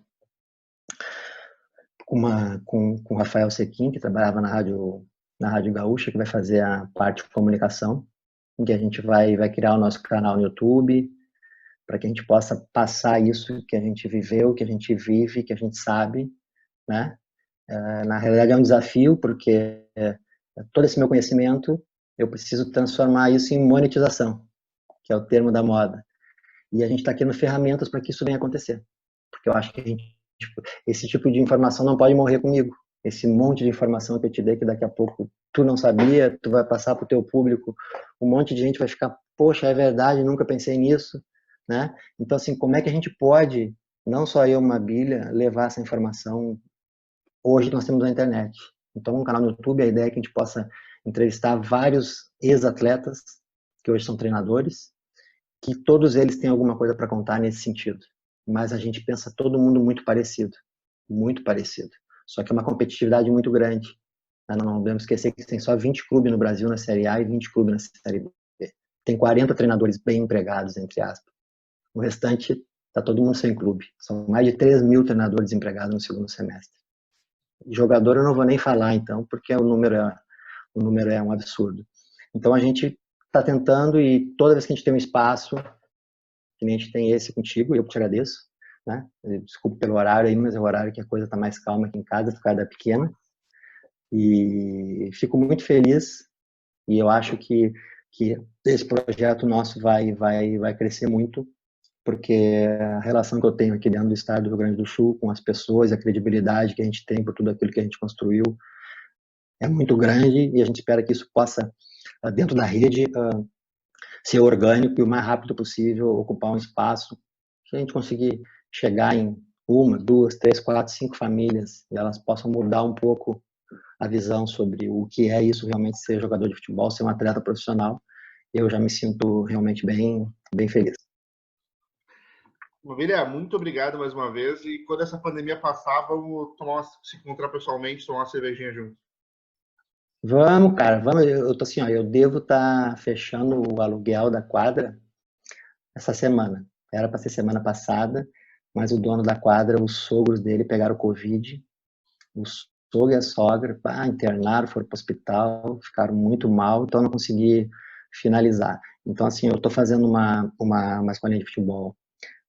com o Rafael Sequim, que trabalhava na Rádio Gaúcha, que vai fazer a parte de comunicação, em que a gente vai criar o nosso canal no YouTube, para que a gente possa passar isso que a gente viveu, que a gente vive, que a gente sabe, né? Na realidade é um desafio, porque todo esse meu conhecimento, eu preciso transformar isso em monetização, que é o termo da moda. E a gente está criando ferramentas para que isso venha acontecer. Porque eu acho que esse tipo de informação não pode morrer comigo. Esse monte de informação que eu te dei, que daqui a pouco tu não sabia, tu vai passar para o teu público, um monte de gente vai ficar, poxa, é verdade, nunca pensei nisso, né? Então, assim, como é que a gente pode, não só eu, Mabilha, levar essa informação? Hoje nós temos a internet. Então, um canal no YouTube, a ideia é que a gente possa entrevistar vários ex-atletas, que hoje são treinadores, que todos eles têm alguma coisa para contar nesse sentido. Mas a gente pensa todo mundo muito parecido. Muito parecido. Só que é uma competitividade muito grande. Não podemos esquecer que tem só 20 clubes no Brasil na Série A e 20 clubes na Série B. Tem 40 treinadores bem empregados, entre aspas. O restante está todo mundo sem clube. São mais de 3.000 treinadores empregados no segundo semestre. Jogador eu não vou nem falar, então, porque o número é um absurdo. Então a gente está tentando, e toda vez que a gente tem um espaço, que nem a gente tem esse contigo, eu te agradeço, né? Desculpa pelo horário aí, mas é o horário que a coisa está mais calma aqui em casa, por causa da pequena. E fico muito feliz, e eu acho que esse projeto nosso vai crescer muito, porque a relação que eu tenho aqui dentro do estado do Rio Grande do Sul com as pessoas, a credibilidade que a gente tem por tudo aquilo que a gente construiu é muito grande, e a gente espera que isso possa, dentro da rede, ser orgânico e o mais rápido possível ocupar um espaço que a gente conseguir chegar em uma, duas, três, quatro, cinco famílias e elas possam mudar um pouco a visão sobre o que é isso realmente ser jogador de futebol, ser um atleta profissional. Eu já me sinto realmente bem feliz. Maravilha, muito obrigado mais uma vez. E quando essa pandemia passar, vamos se encontrar pessoalmente, tomar uma cervejinha junto. Vamos, cara, vamos. Eu tô assim, ó, eu devo estar fechando o aluguel da quadra essa semana. Era para ser semana passada, mas o dono da quadra, os sogros dele pegaram Covid. O sogro e a sogra, internaram, foram para o hospital, ficaram muito mal, então eu não consegui finalizar. Então, assim, eu estou fazendo uma escolinha de futebol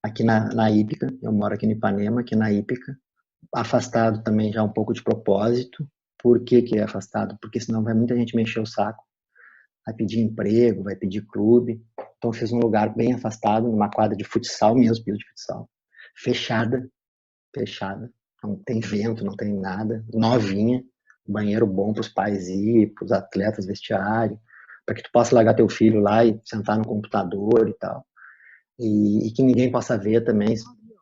aqui na Hípica, eu moro aqui no Ipanema, aqui na Hípica, afastado também já um pouco de propósito. Por que que é afastado? Porque senão vai muita gente me encher o saco, vai pedir emprego, vai pedir clube. Então eu fiz um lugar bem afastado, numa quadra de futsal mesmo, piso de futsal, fechada, fechada, não tem vento, não tem nada, novinha, banheiro bom para os pais ir, para os atletas, vestiário, para que tu possa largar teu filho lá e sentar no computador e tal. E que ninguém possa ver também,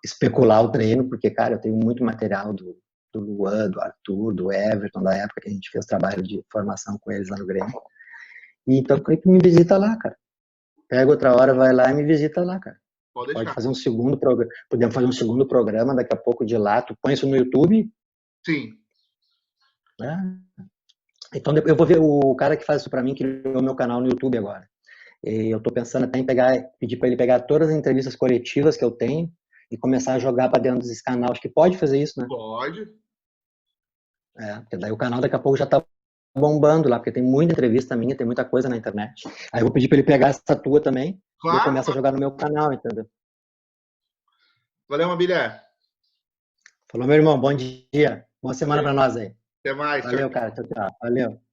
especular o treino, porque, cara, eu tenho muito material do Luan, do Arthur, do Everton, da época que a gente fez trabalho de formação com eles lá no Grêmio. E então, me visita lá, cara. Pega outra hora, vai lá e me visita lá, cara. Pode Pode deixar. fazer um segundo programa. Podemos fazer um segundo programa daqui a pouco de lá. Tu põe isso no YouTube. Sim. Né? Então eu vou ver o cara que faz isso para mim, que criou o meu canal no YouTube agora. E eu estou pensando até em pedir para ele pegar todas as entrevistas coletivas que eu tenho e começar a jogar para dentro desse canal. Acho que pode fazer isso, né? Pode. Porque daí o canal daqui a pouco já está bombando lá, porque tem muita entrevista minha, tem muita coisa na internet. Aí eu vou pedir para ele pegar essa tua também e eu Claro, começo a claro. jogar no meu canal, entendeu? Valeu, Mabilé. Falou, meu irmão, bom dia. Boa semana Valeu. para nós aí. Até mais. Tchau, Valeu, tchau. cara. Tchau, tchau. Valeu.